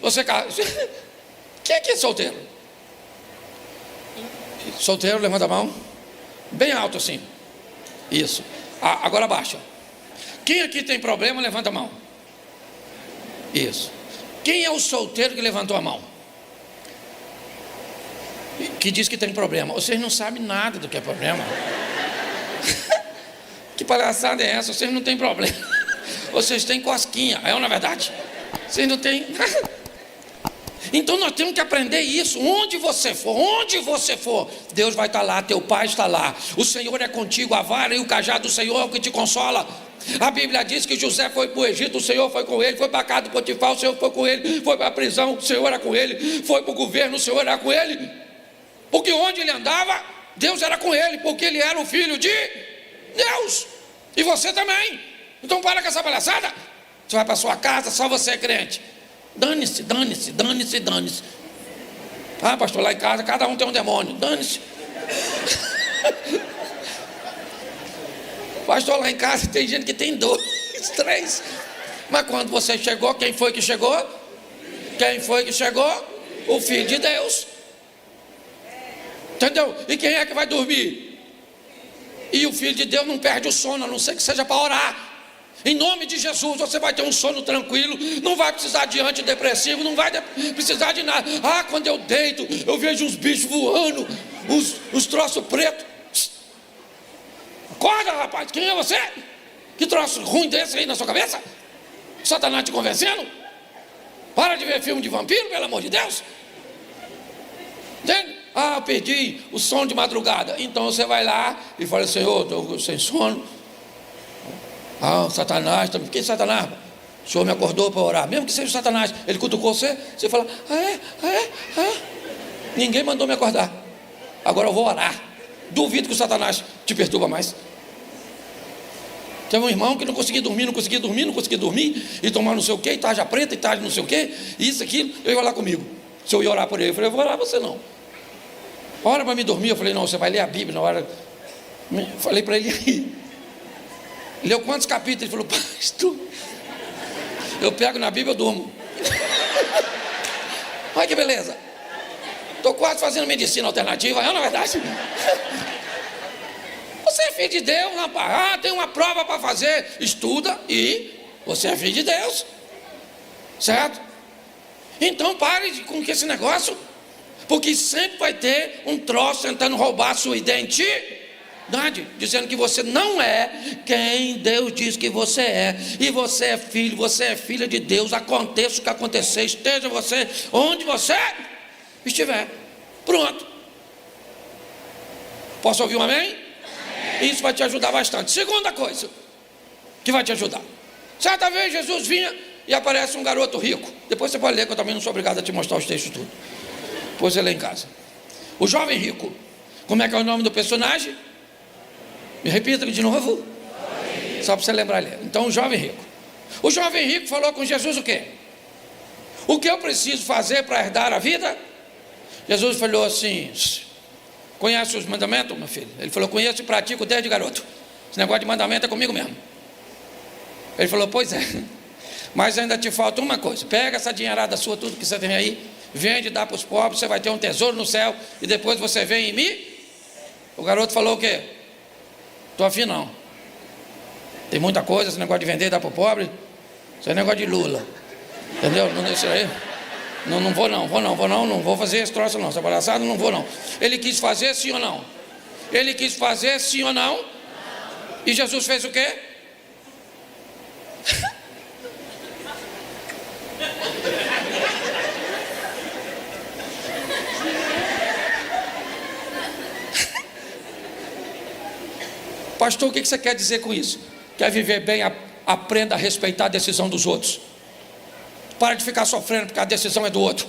Speaker 3: Você... Quem aqui é solteiro? Solteiro, levanta a mão. Bem alto assim. Isso. Agora abaixa. Quem aqui tem problema, levanta a mão. Isso. Quem é o solteiro que levantou a mão? Que diz que tem problema. Vocês não sabem nada do que é problema. Que palhaçada é essa? Vocês não têm problema. Vocês têm cosquinha. É ou não é verdade? Vocês não têm. Então nós temos que aprender isso. Onde você for, Deus vai estar lá, teu pai está lá. O Senhor é contigo, a vara e o cajado do Senhor é o que te consola. A Bíblia diz que José foi para o Egito, o Senhor foi com ele. Foi para a casa do Potifar, o Senhor foi com ele. Foi para a prisão, o Senhor era com ele. Foi para o governo, o Senhor era com ele. Porque onde ele andava, Deus era com ele, porque ele era o filho de Deus. E você também. Então para com essa palhaçada. Você vai para sua casa, só você é crente. Dane-se. Ah, pastor, lá em casa cada um tem um demônio. Dane-se. Pastor, lá em casa tem gente que tem 2, 3. Mas quando você chegou, quem foi que chegou? O Filho de Deus. Entendeu? E quem é que vai dormir? E o Filho de Deus não perde o sono, a não ser que seja para orar. Em nome de Jesus, você vai ter um sono tranquilo, não vai precisar de antidepressivo, não vai precisar de nada. Ah, quando eu deito, eu vejo uns bichos voando, uns troços pretos. Acorda, rapaz, quem é você? Que troço ruim desse aí na sua cabeça? Satanás te convencendo? Para de ver filme de vampiro, pelo amor de Deus. Entende? Ah, eu perdi o sono de madrugada. Então você vai lá e fala: Senhor, estou sem sono. Ah, Satanás, quem é Satanás? O Senhor me acordou para orar. Mesmo que seja o Satanás, ele cutucou você, você fala: ninguém mandou me acordar, agora eu vou orar. Duvido que o Satanás te perturba mais. Tem um irmão que não conseguia dormir, e tomar não sei o que, e tarja preta, e tarja não sei o que, isso, aquilo. Eu ia lá comigo. Se eu ia orar por ele, eu falei: eu vou orar você não. Ora para me dormir. Eu falei: não, você vai ler a Bíblia na hora. Falei para ele aí. Leu quantos capítulos? Ele falou: pastor, eu pego na Bíblia, eu durmo. Olha que beleza. Estou quase fazendo medicina alternativa, é na verdade. Você é filho de Deus, rapaz. Ah, tem uma prova para fazer. Estuda e você é filho de Deus. Certo? Então pare com esse negócio. Porque sempre vai ter um troço tentando roubar a sua identidade, dizendo que você não é quem Deus diz que você é. E você é filho, você é filha de Deus. Aconteça o que acontecer, esteja você onde você estiver. Pronto. Posso ouvir um amém? Amém. Isso vai te ajudar bastante. Segunda coisa que vai te ajudar: certa vez Jesus vinha e aparece um garoto rico. Depois você pode ler, que eu também não sou obrigado a te mostrar os textos tudo. Depois você lê em casa. O jovem rico. Como é que é o nome do personagem? Me repita de novo. Só para você lembrar ali. Então, o jovem rico. O jovem rico falou com Jesus o quê? O que eu preciso fazer para herdar a vida? Jesus falou assim: conhece os mandamentos, meu filho? Ele falou: conheço e pratico desde garoto. Esse negócio de mandamento é comigo mesmo. Ele falou: pois é, mas ainda te falta uma coisa. Pega essa dinheirada sua, tudo que você tem aí, vende e dá para os pobres, você vai ter um tesouro no céu, e depois você vem em mim. O garoto falou o quê? Estou afim não. Tem muita coisa, esse negócio de vender e dar para o pobre. Isso é negócio de Lula. Entendeu? Não deixa aí. Não vou fazer esse troço não. Essa palhaçada não vou não. Ele quis fazer sim ou não? Ele quis fazer sim ou não? E Jesus fez o quê? Pastor, o que você quer dizer com isso? Quer viver bem? Aprenda a respeitar a decisão dos outros. Para de ficar sofrendo porque a decisão é do outro.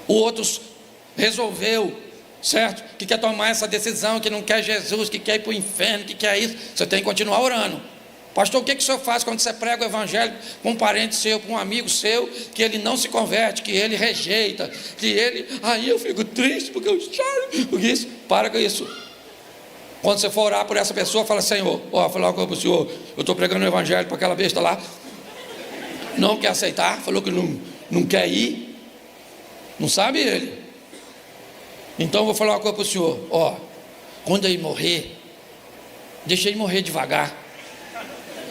Speaker 3: O outro resolveu, certo? Que quer tomar essa decisão, que não quer Jesus, que quer ir para o inferno, que quer isso. Você tem que continuar orando. Pastor, o que o senhor faz quando você prega o evangelho com um parente seu, com um amigo seu, que ele não se converte, que ele rejeita, que ele... Aí eu fico triste porque eu choro. Porque isso, para com isso. Quando você for orar por essa pessoa, fala: Senhor, falar com o Senhor, eu estou pregando o evangelho para aquela besta lá, não quer aceitar, falou que não quer ir, não sabe ele. Então eu vou falar uma coisa para o Senhor: quando ele morrer, deixa ele morrer devagar,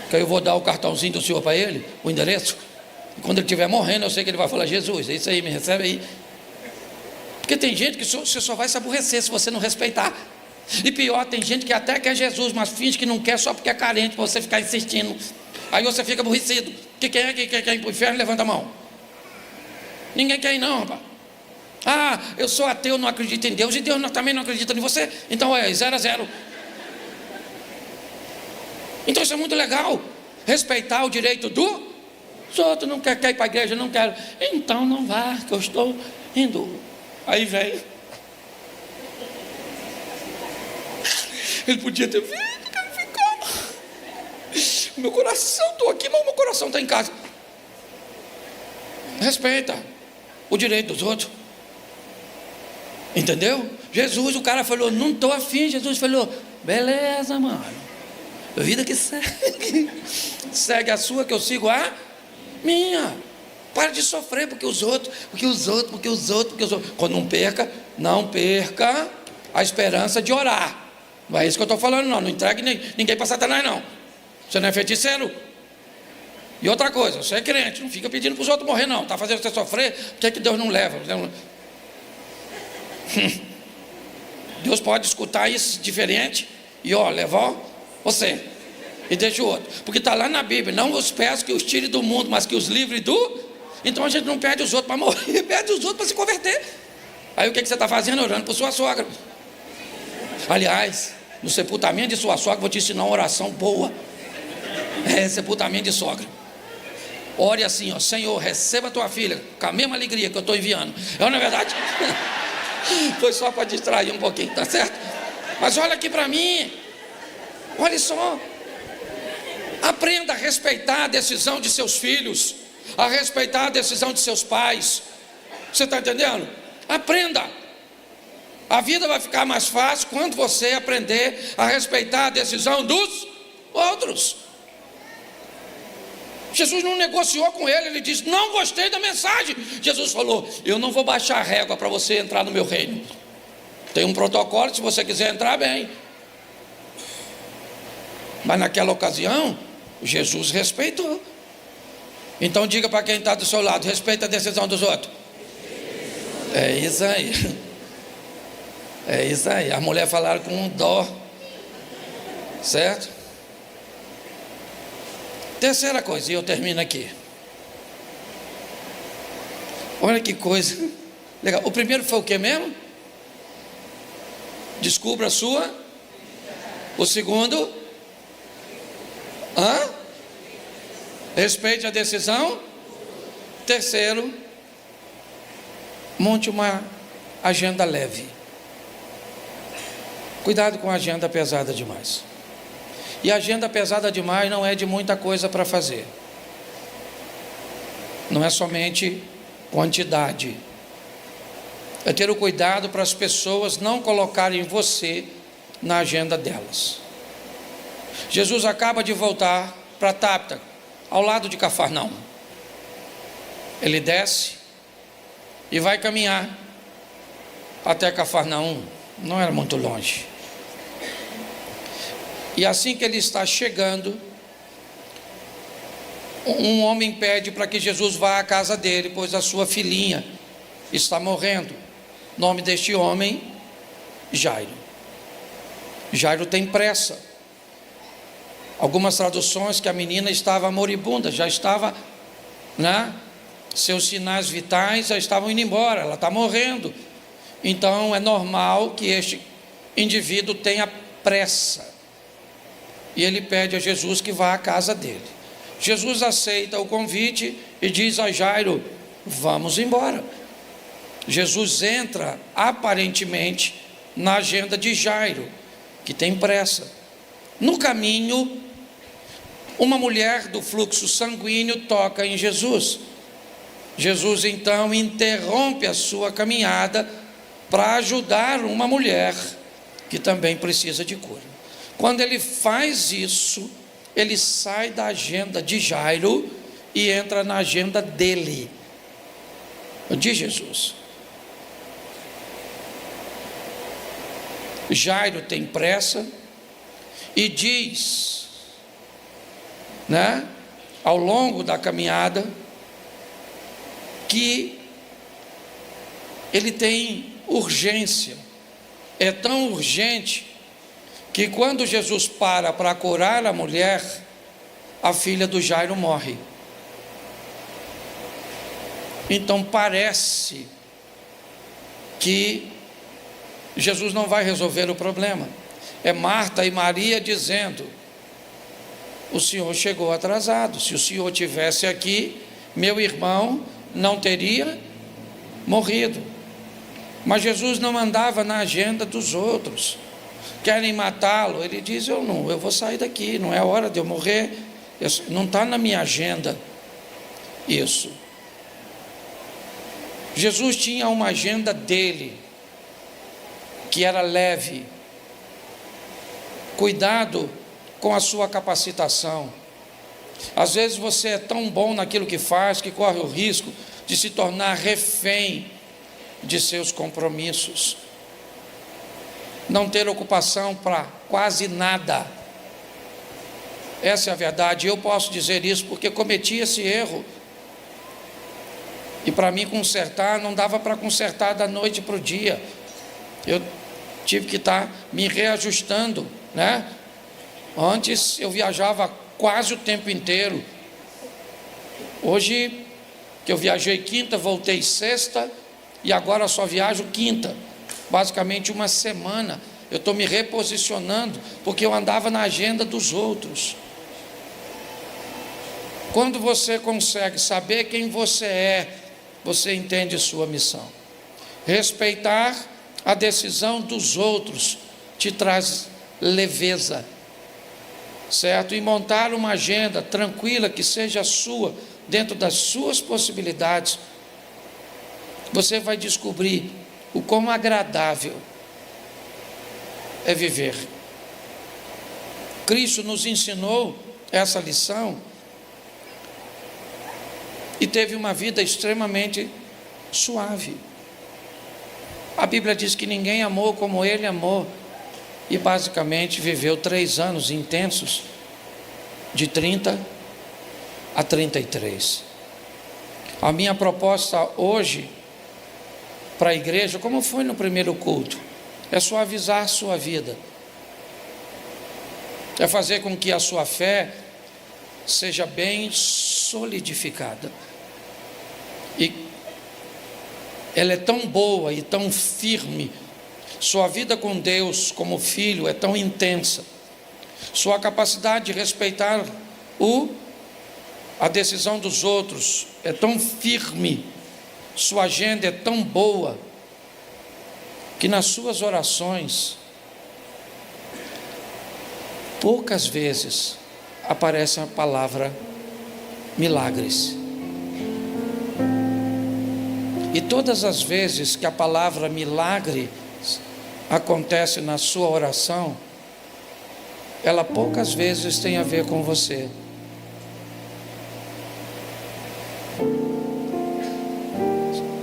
Speaker 3: que aí eu vou dar o cartãozinho do Senhor para ele, o endereço, e quando ele estiver morrendo, eu sei que ele vai falar: Jesus, é isso aí, me recebe aí. Porque tem gente que você só vai se aborrecer se você não respeitar. E pior, tem gente que até quer Jesus, mas finge que não quer só porque é carente, para você ficar insistindo. Aí você fica aborrecido. Quem quer ir para o inferno? Levanta a mão. Ninguém quer ir não, rapaz. Eu sou ateu, não acredito em Deus, e Deus também não acredita em você. Então é 0-0. Então isso é muito legal. Respeitar o direito dos outros. Não quer ir para a igreja, não quero. Então não vá, que eu estou indo. Aí vem. Ele podia ter vindo, cara, ficou. Meu coração, estou aqui, mas o meu coração está em casa. Respeita o direito dos outros. Entendeu? Jesus, o cara falou: não estou afim. Jesus falou: beleza, mano. Vida que segue. Segue a sua, que eu sigo a minha. Para de sofrer porque os outros. Quando não perca a esperança de orar. Não é isso que eu estou falando não entregue ninguém para Satanás não. Você não é feiticeiro. E outra coisa, você é crente, não fica pedindo para os outros morrer não. Está fazendo você sofrer, por que Deus não leva? Deus pode escutar isso diferente e levar você e deixa o outro. Porque está lá na Bíblia: não os peço que os tire do mundo, mas que os livre do... Então a gente não pede os outros para morrer, pede os outros para se converter. Aí o que você está fazendo? Orando por sua sogra. Aliás, no sepultamento de sua sogra, vou te ensinar uma oração boa. Sepultamento de sogra. Ore assim: Senhor, receba a tua filha com a mesma alegria que eu estou enviando. Não é verdade? Foi só para distrair um pouquinho, tá certo? Mas olha aqui para mim. Olha só. Aprenda a respeitar a decisão de seus filhos, a respeitar a decisão de seus pais. Você está entendendo? Aprenda. A vida vai ficar mais fácil quando você aprender a respeitar a decisão dos outros. Jesus não negociou com ele, ele disse: não gostei da mensagem. Jesus falou: eu não vou baixar a régua para você entrar no meu reino. Tem um protocolo, se você quiser entrar, bem. Mas naquela ocasião, Jesus respeitou. Então diga para quem está do seu lado: respeita a decisão dos outros. É isso aí. É isso aí. As mulheres falaram com um dó. Certo? Terceira coisa, e eu termino aqui. Olha que coisa legal. O primeiro foi o que mesmo? Descubra a sua. O segundo? Respeite a decisão. Terceiro, monte uma agenda leve. Cuidado com a agenda pesada demais. E a agenda pesada demais não é de muita coisa para fazer. Não é somente quantidade. É ter o cuidado para as pessoas não colocarem você na agenda delas. Jesus acaba de voltar para Tabita, ao lado de Cafarnaum. Ele desce e vai caminhar até Cafarnaum, não era muito longe. E assim que ele está chegando, um homem pede para que Jesus vá à casa dele, pois a sua filhinha está morrendo. O nome deste homem, Jairo. Jairo tem pressa. Algumas traduções que a menina estava moribunda, já estava, seus sinais vitais já estavam indo embora, ela está morrendo. Então é normal que este indivíduo tenha pressa. E ele pede a Jesus que vá à casa dele. Jesus aceita o convite e diz a Jairo: vamos embora. Jesus entra aparentemente na agenda de Jairo, que tem pressa. No caminho, uma mulher do fluxo sanguíneo toca em Jesus. Jesus então interrompe a sua caminhada para ajudar uma mulher que também precisa de cura. Quando ele faz isso, ele sai da agenda de Jairo e entra na agenda dele, de Jesus. Jairo tem pressa e diz, ao longo da caminhada, que ele tem urgência. É tão urgente que quando Jesus para curar a mulher, a filha do Jairo morre. Então parece que Jesus não vai resolver o problema. É Marta e Maria dizendo: o senhor chegou atrasado, se o senhor tivesse aqui, meu irmão não teria morrido. Mas Jesus não andava na agenda dos outros. Querem matá-lo, ele diz: eu vou sair daqui, não é hora de eu morrer, não está na minha agenda isso. Jesus tinha uma agenda dele, que era leve. Cuidado com a sua capacitação. Às vezes você é tão bom naquilo que faz, que corre o risco de se tornar refém de seus compromissos. Não ter ocupação para quase nada. Essa é a verdade. Eu posso dizer isso porque cometi esse erro. E para mim consertar, não dava para consertar da noite para o dia. Eu tive que estar me reajustando, Antes eu viajava quase o tempo inteiro. Hoje, que eu viajei quinta, voltei sexta, e agora só viajo quinta. Basicamente uma semana. Eu estou me reposicionando, porque eu andava na agenda dos outros. Quando você consegue saber quem você é, você entende sua missão. Respeitar a decisão dos outros te traz leveza, certo? E montar uma agenda tranquila, que seja sua, dentro das suas possibilidades, você vai descobrir o quão agradável é viver. Cristo nos ensinou essa lição e teve uma vida extremamente suave. A Bíblia diz que ninguém amou como ele amou, e basicamente viveu 3 anos intensos, de 30 a 33. A minha proposta hoje para a igreja, como foi no primeiro culto, é suavizar a sua vida, é fazer com que a sua fé seja bem solidificada, e ela é tão boa e tão firme. Sua vida com Deus como filho é tão intensa, sua capacidade de respeitar a decisão dos outros é tão firme, sua agenda é tão boa, que nas suas orações poucas vezes aparece a palavra milagres. E todas as vezes que a palavra milagre acontece na sua oração, ela poucas vezes tem a ver com você.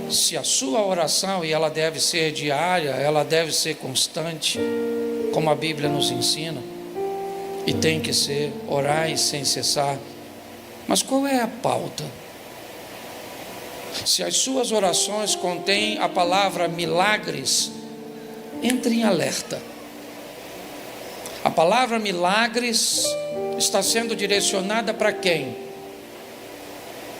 Speaker 3: Se a sua oração, e ela deve ser diária, ela deve ser constante, como a Bíblia nos ensina, e tem que ser, orai sem cessar. Mas qual é a pauta? Se as suas orações contêm a palavra milagres, entre em alerta. A palavra milagres está sendo direcionada para quem?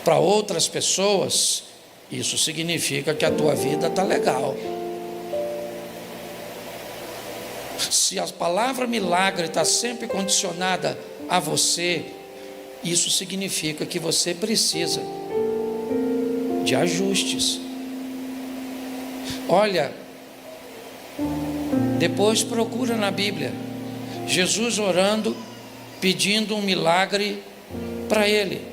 Speaker 3: Para outras pessoas. Isso significa que a tua vida está legal. Se a palavra milagre está sempre condicionada a você, isso significa que você precisa de ajustes. Olha, depois procura na Bíblia Jesus orando, pedindo um milagre para ele.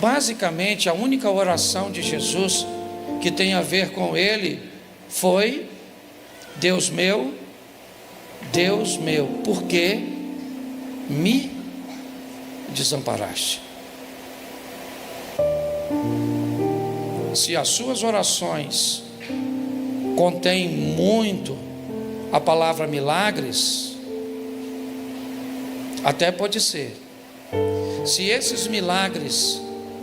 Speaker 3: Basicamente, a única oração de Jesus que tem a ver com ele foi: Deus meu, por que me desamparaste? Se as suas orações contêm muito a palavra milagres, até pode ser. Se esses milagres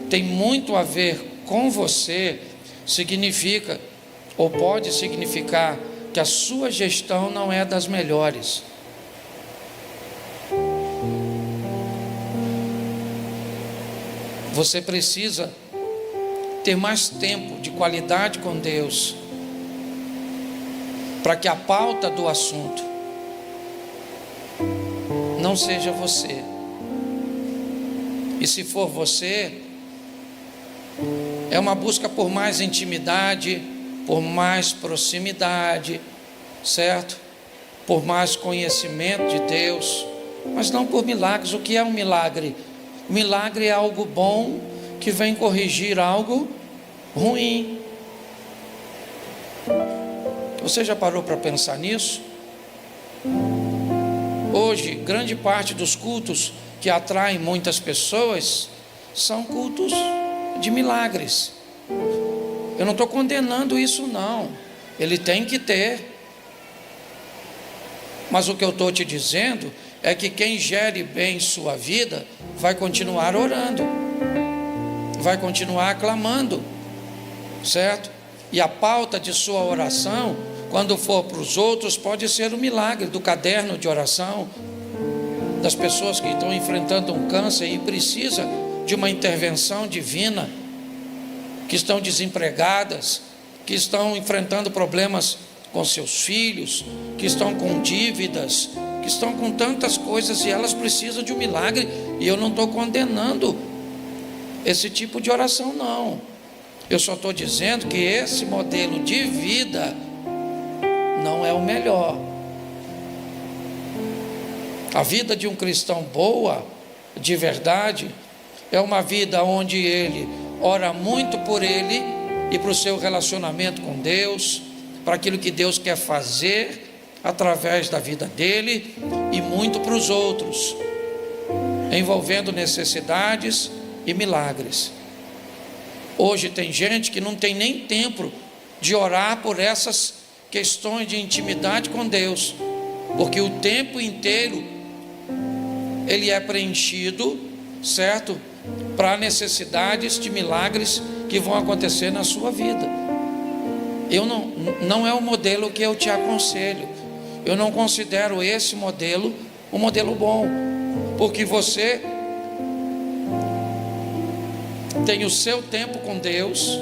Speaker 3: têm muito a ver com você, significa, ou pode significar, que a sua gestão não é das melhores. Você precisa ter mais tempo de qualidade com Deus, para que a pauta do assunto não seja você. E se for você, é uma busca por mais intimidade, por mais proximidade, certo? Por mais conhecimento de Deus, mas não por milagres. O que é um milagre? Milagre é algo bom que vem corrigir algo ruim. Você já parou para pensar nisso? Hoje, grande parte dos cultos que atraem muitas pessoas são cultos de milagres. Eu não estou condenando isso, não. Ele tem que ter. Mas o que eu estou te dizendo é que quem gere bem sua vida vai continuar orando, vai continuar clamando, certo? E a pauta de sua oração, quando for para os outros, pode ser o milagre do caderno de oração das pessoas que estão enfrentando um câncer e precisa de uma intervenção divina, que estão desempregadas, que estão enfrentando problemas com seus filhos, que estão com dívidas, que estão com tantas coisas e elas precisam de um milagre. E eu não estou condenando esse tipo de oração, não. Eu só estou dizendo que esse modelo de vida não é o melhor. A vida de um cristão boa, de verdade, é uma vida onde ele ora muito por ele e para o seu relacionamento com Deus, para aquilo que Deus quer fazer através da vida dele, e muito para os outros, envolvendo necessidades e milagres. Hoje tem gente que não tem nem tempo de orar por essas questões de intimidade com Deus, porque o tempo inteiro ele é preenchido, certo? Para necessidades de milagres que vão acontecer na sua vida. Não é o modelo que eu te aconselho. Eu não considero esse modelo um modelo bom, porque você tem o seu tempo com Deus,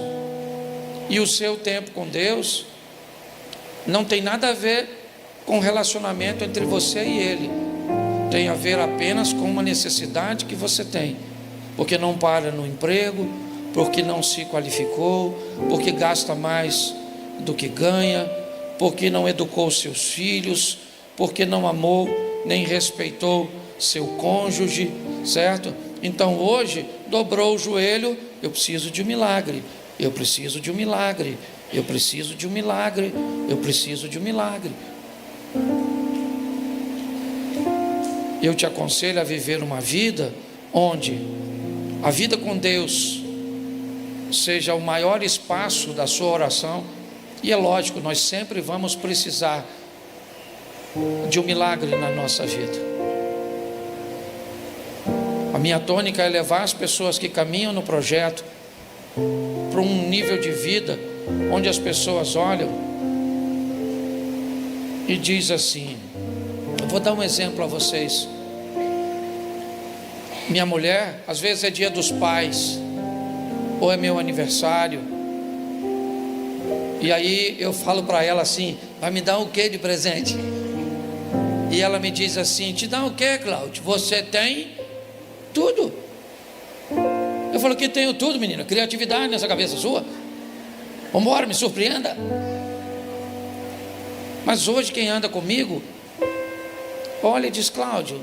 Speaker 3: e o seu tempo com Deus não tem nada a ver com o relacionamento entre você e Ele. Tem a ver apenas com uma necessidade que você tem, porque não para no emprego, porque não se qualificou, porque gasta mais do que ganha, porque não educou seus filhos, porque não amou nem respeitou seu cônjuge, certo? Então hoje, dobrou o joelho, eu preciso de um milagre, eu preciso de um milagre, eu preciso de um milagre, eu preciso de um milagre. Eu te aconselho a viver uma vida onde a vida com Deus seja o maior espaço da sua oração. E é lógico, nós sempre vamos precisar de um milagre na nossa vida. A minha tônica é levar as pessoas que caminham no projeto para um nível de vida onde as pessoas olham e diz assim, eu vou dar um exemplo a vocês. Minha mulher, às vezes é dia dos pais, ou é meu aniversário, e aí eu falo para ela assim, vai me dar o que de presente? E ela me diz assim, te dá o que, Cláudio? Você tem tudo. Eu falo que tenho tudo, menina, criatividade nessa cabeça sua. Vamos embora, me surpreenda. Mas hoje quem anda comigo olha e diz, Cláudio,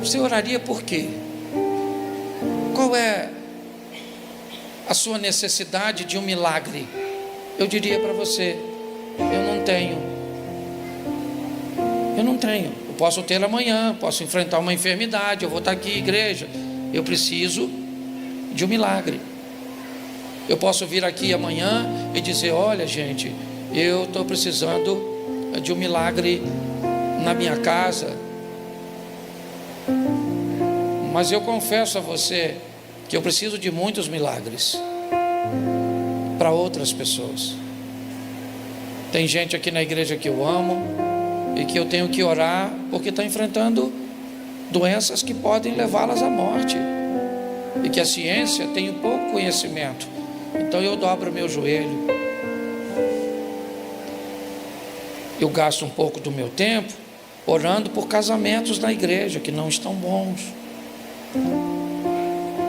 Speaker 3: você oraria por quê? Qual é a sua necessidade de um milagre? Eu diria para você, eu não tenho. Eu posso ter amanhã, posso enfrentar uma enfermidade, eu vou estar aqui, igreja. Eu preciso de um milagre. Eu posso vir aqui amanhã e dizer, olha gente, eu estou precisando de um milagre na minha casa. Mas eu confesso a você que eu preciso de muitos milagres para outras pessoas. Tem gente aqui na igreja que eu amo e que eu tenho que orar porque está enfrentando doenças que podem levá-las à morte e que a ciência tem pouco conhecimento. Então eu dobro meu joelho, eu gasto um pouco do meu tempo orando por casamentos na igreja que não estão bons,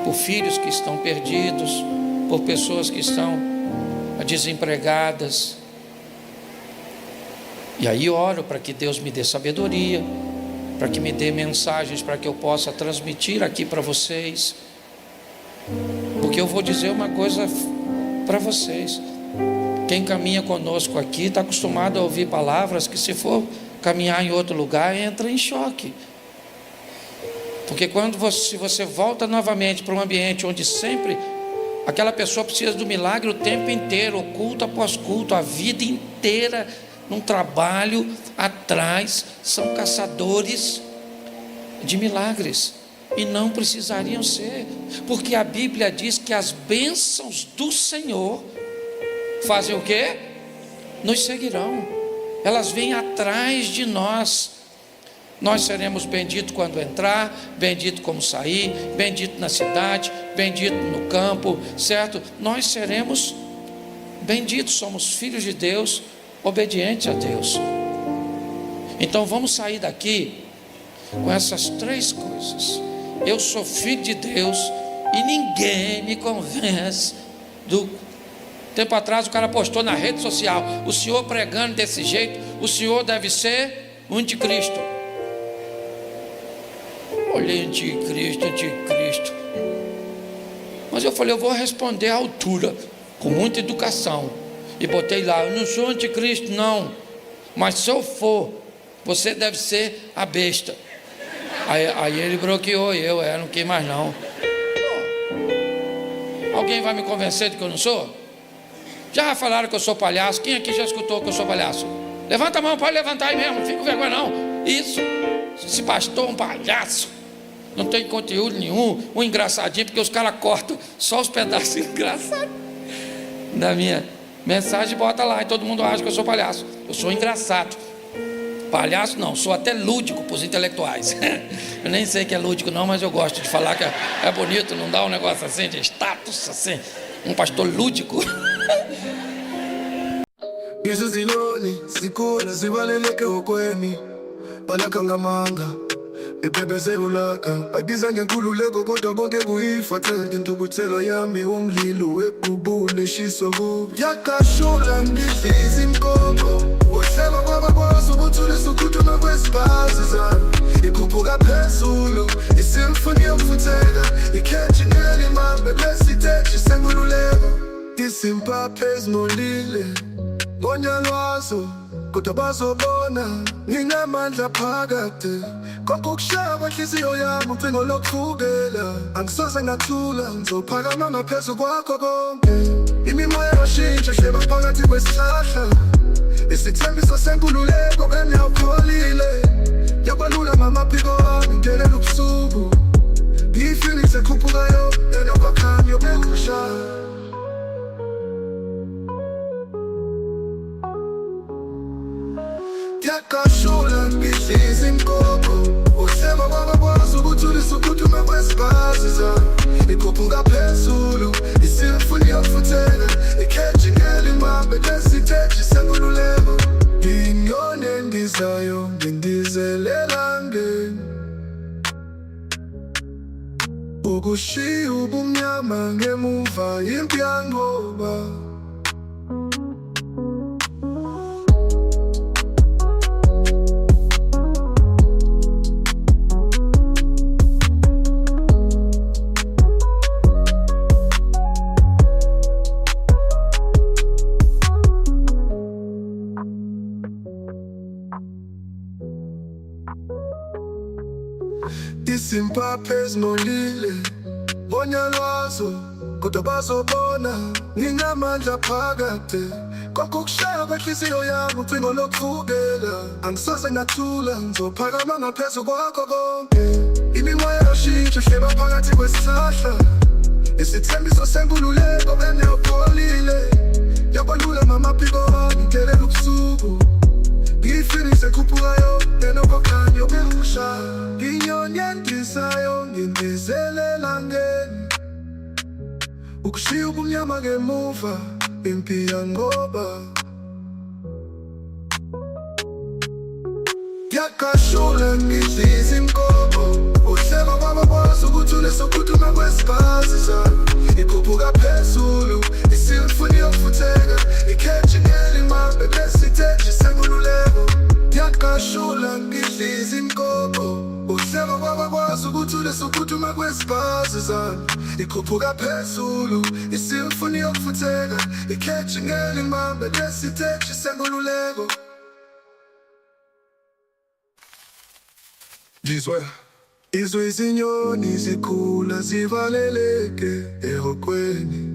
Speaker 3: por filhos que estão perdidos, por pessoas que estão desempregadas. E aí oro para que Deus me dê sabedoria, para que me dê mensagens para que eu possa transmitir aqui para vocês. Porque eu vou dizer uma coisa para vocês, quem caminha conosco aqui está acostumado a ouvir palavras que, se for caminhar em outro lugar, entra em choque. Porque se você volta novamente para um ambiente onde sempre aquela pessoa precisa do milagre o tempo inteiro, culto após culto, a vida inteira num trabalho atrás, são caçadores de milagres. E não precisariam ser, porque a Bíblia diz que as bênçãos do Senhor fazem o quê? Nos seguirão, elas vêm atrás de nós. Nós seremos benditos quando entrar, bendito como sair, bendito na cidade, bendito no campo, certo? Nós seremos benditos, somos filhos de Deus, obedientes a Deus. Então vamos sair daqui com essas três coisas. Eu sou filho de Deus e ninguém me convence do... Tempo atrás o cara postou na rede social, o senhor pregando desse jeito, o senhor deve ser o anticristo. Olhei, anticristo. Mas eu falei, eu vou responder à altura, com muita educação. E botei lá, eu não sou anticristo não, mas se eu for, você deve ser a besta. Aí ele bloqueou eu, não quis mais não. Alguém vai me convencer de que eu não sou? Já falaram que eu sou palhaço? Quem aqui já escutou que eu sou palhaço? Levanta a mão, pode levantar aí mesmo, não fica com vergonha não. Isso, esse pastor é um palhaço, não tem conteúdo nenhum, um engraçadinho, porque os caras cortam só os pedaços engraçados da minha mensagem e bota lá, e todo mundo acha que eu sou palhaço. Eu sou engraçado. Palhaço não, sou até lúdico para os intelectuais. Eu nem sei que é lúdico não, mas eu gosto de falar que é bonito, não dá um negócio assim de status, assim, um pastor lúdico. Yakashula ndifizi mkongo
Speaker 4: uhleba kwabakwazi ukuthulisa ukhuthuma kwezibhazi zami. Ikhuphuka phezulu, isimfoni yokufutheka, ikhethi ngelimambe lesiteji senkululeko. Isimpaphe ezimolile ngonyalwazo, kodwa bazobona nginamandla phakade. Konke ukushaya kwenhliziyo yami ucingo lokuvukela. Angisoze ngathula, ngizophakama ngaphezu kwakho konke. Imimoya yashintsha hleba phakathi kwesihlahla, isithembiso senkululeko kanye awukholile. Yabalula ngamaphiko wami ngelela ubusuku, i-feelings ekhuphukayo enokwakhanya yokushaya. Yakashula ngihlizi inkoko, uhleba kwabakwazi ukuthulisa ukhuthuma kwezibhazi zami. Ikhuphuka phezulu, isimfoni yokufutheka, ikhethi ngelimambe lesiteji senkululeko. Inyoni endizayo ngindizelela ngeni, ukushiya ubumnyama ngemuva impi yanqoba. Isimpaphe ezimolile ngonyalwazo, kodwa bazobona nginamandla phakade. Konke ukushaya kwenhliziyo yami ucingo lokuvukela. Angisoze ngathula, ngizophakama ngaphezu kwakho konke. Imimoya yashintsha hleba phakathi kwesihlahla, isithembiso senkululeko kanye awukholile. Yabalula ngamaphiko wami ngelela ubusuku, i-feelings ekhuphukayo enokwakhanya yokushaya. Inyoni endizayo ngindizelela ngeni, ukushiya ubumnyama ngemuva impi yanqoba. Yakashula ngihlizi inkoko, uhleba kwabakwazi ukuthulisa ukhuthuma kwezibhazi zami. Ikhuphuka phezulu, isimfoni yokufutheka, ikhethi ngelimambe lesiteji senkululeko. Yakashula ngihlizi inkoko, uhleba kwabakwazi ukuthulisa ukhuthuma kwezibhazi zami. Ikhuphuka phezulu, isimfoni yokufutheka, ikhethi ngelimambe lesiteji senkululeko. Izwe izinyoni zikhula zivaleleke ehokweni,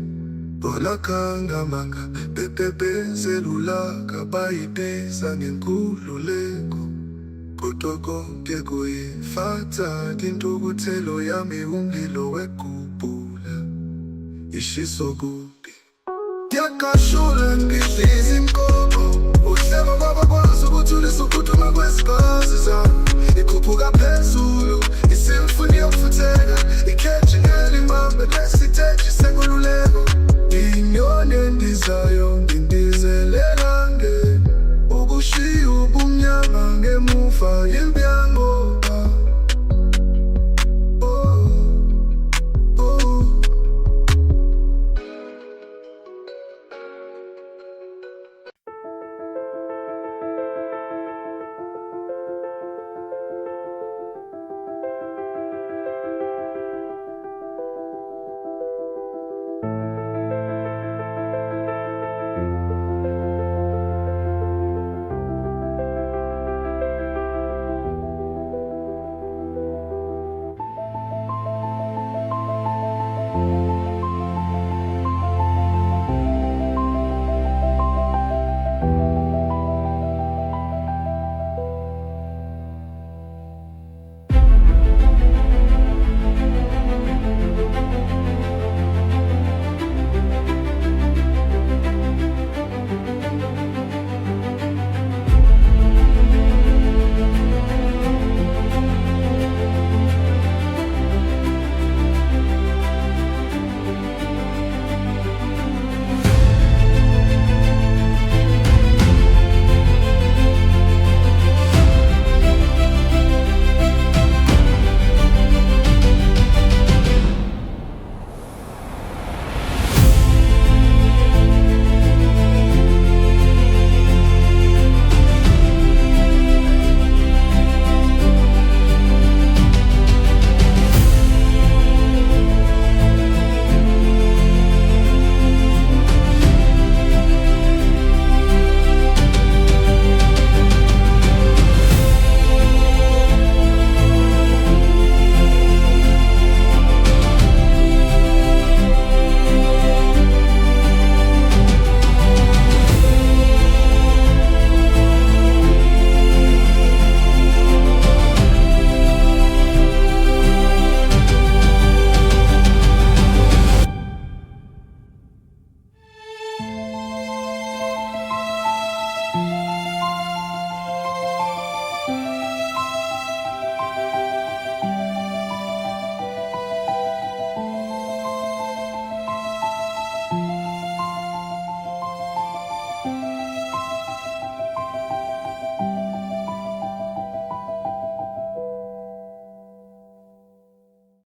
Speaker 4: bolakhanga manga bepepezelulaka bayibheza ngenkululeko. Kodwa konke kuyifatha intukuthelo yami umlilo wekhuphula ishiso kubi. Yakashula ngihlizi inkoko, uhleba kwabakwazi ukuthulisa ukhuthuma kwezibhazi zami. Ikhuphuka phezulu,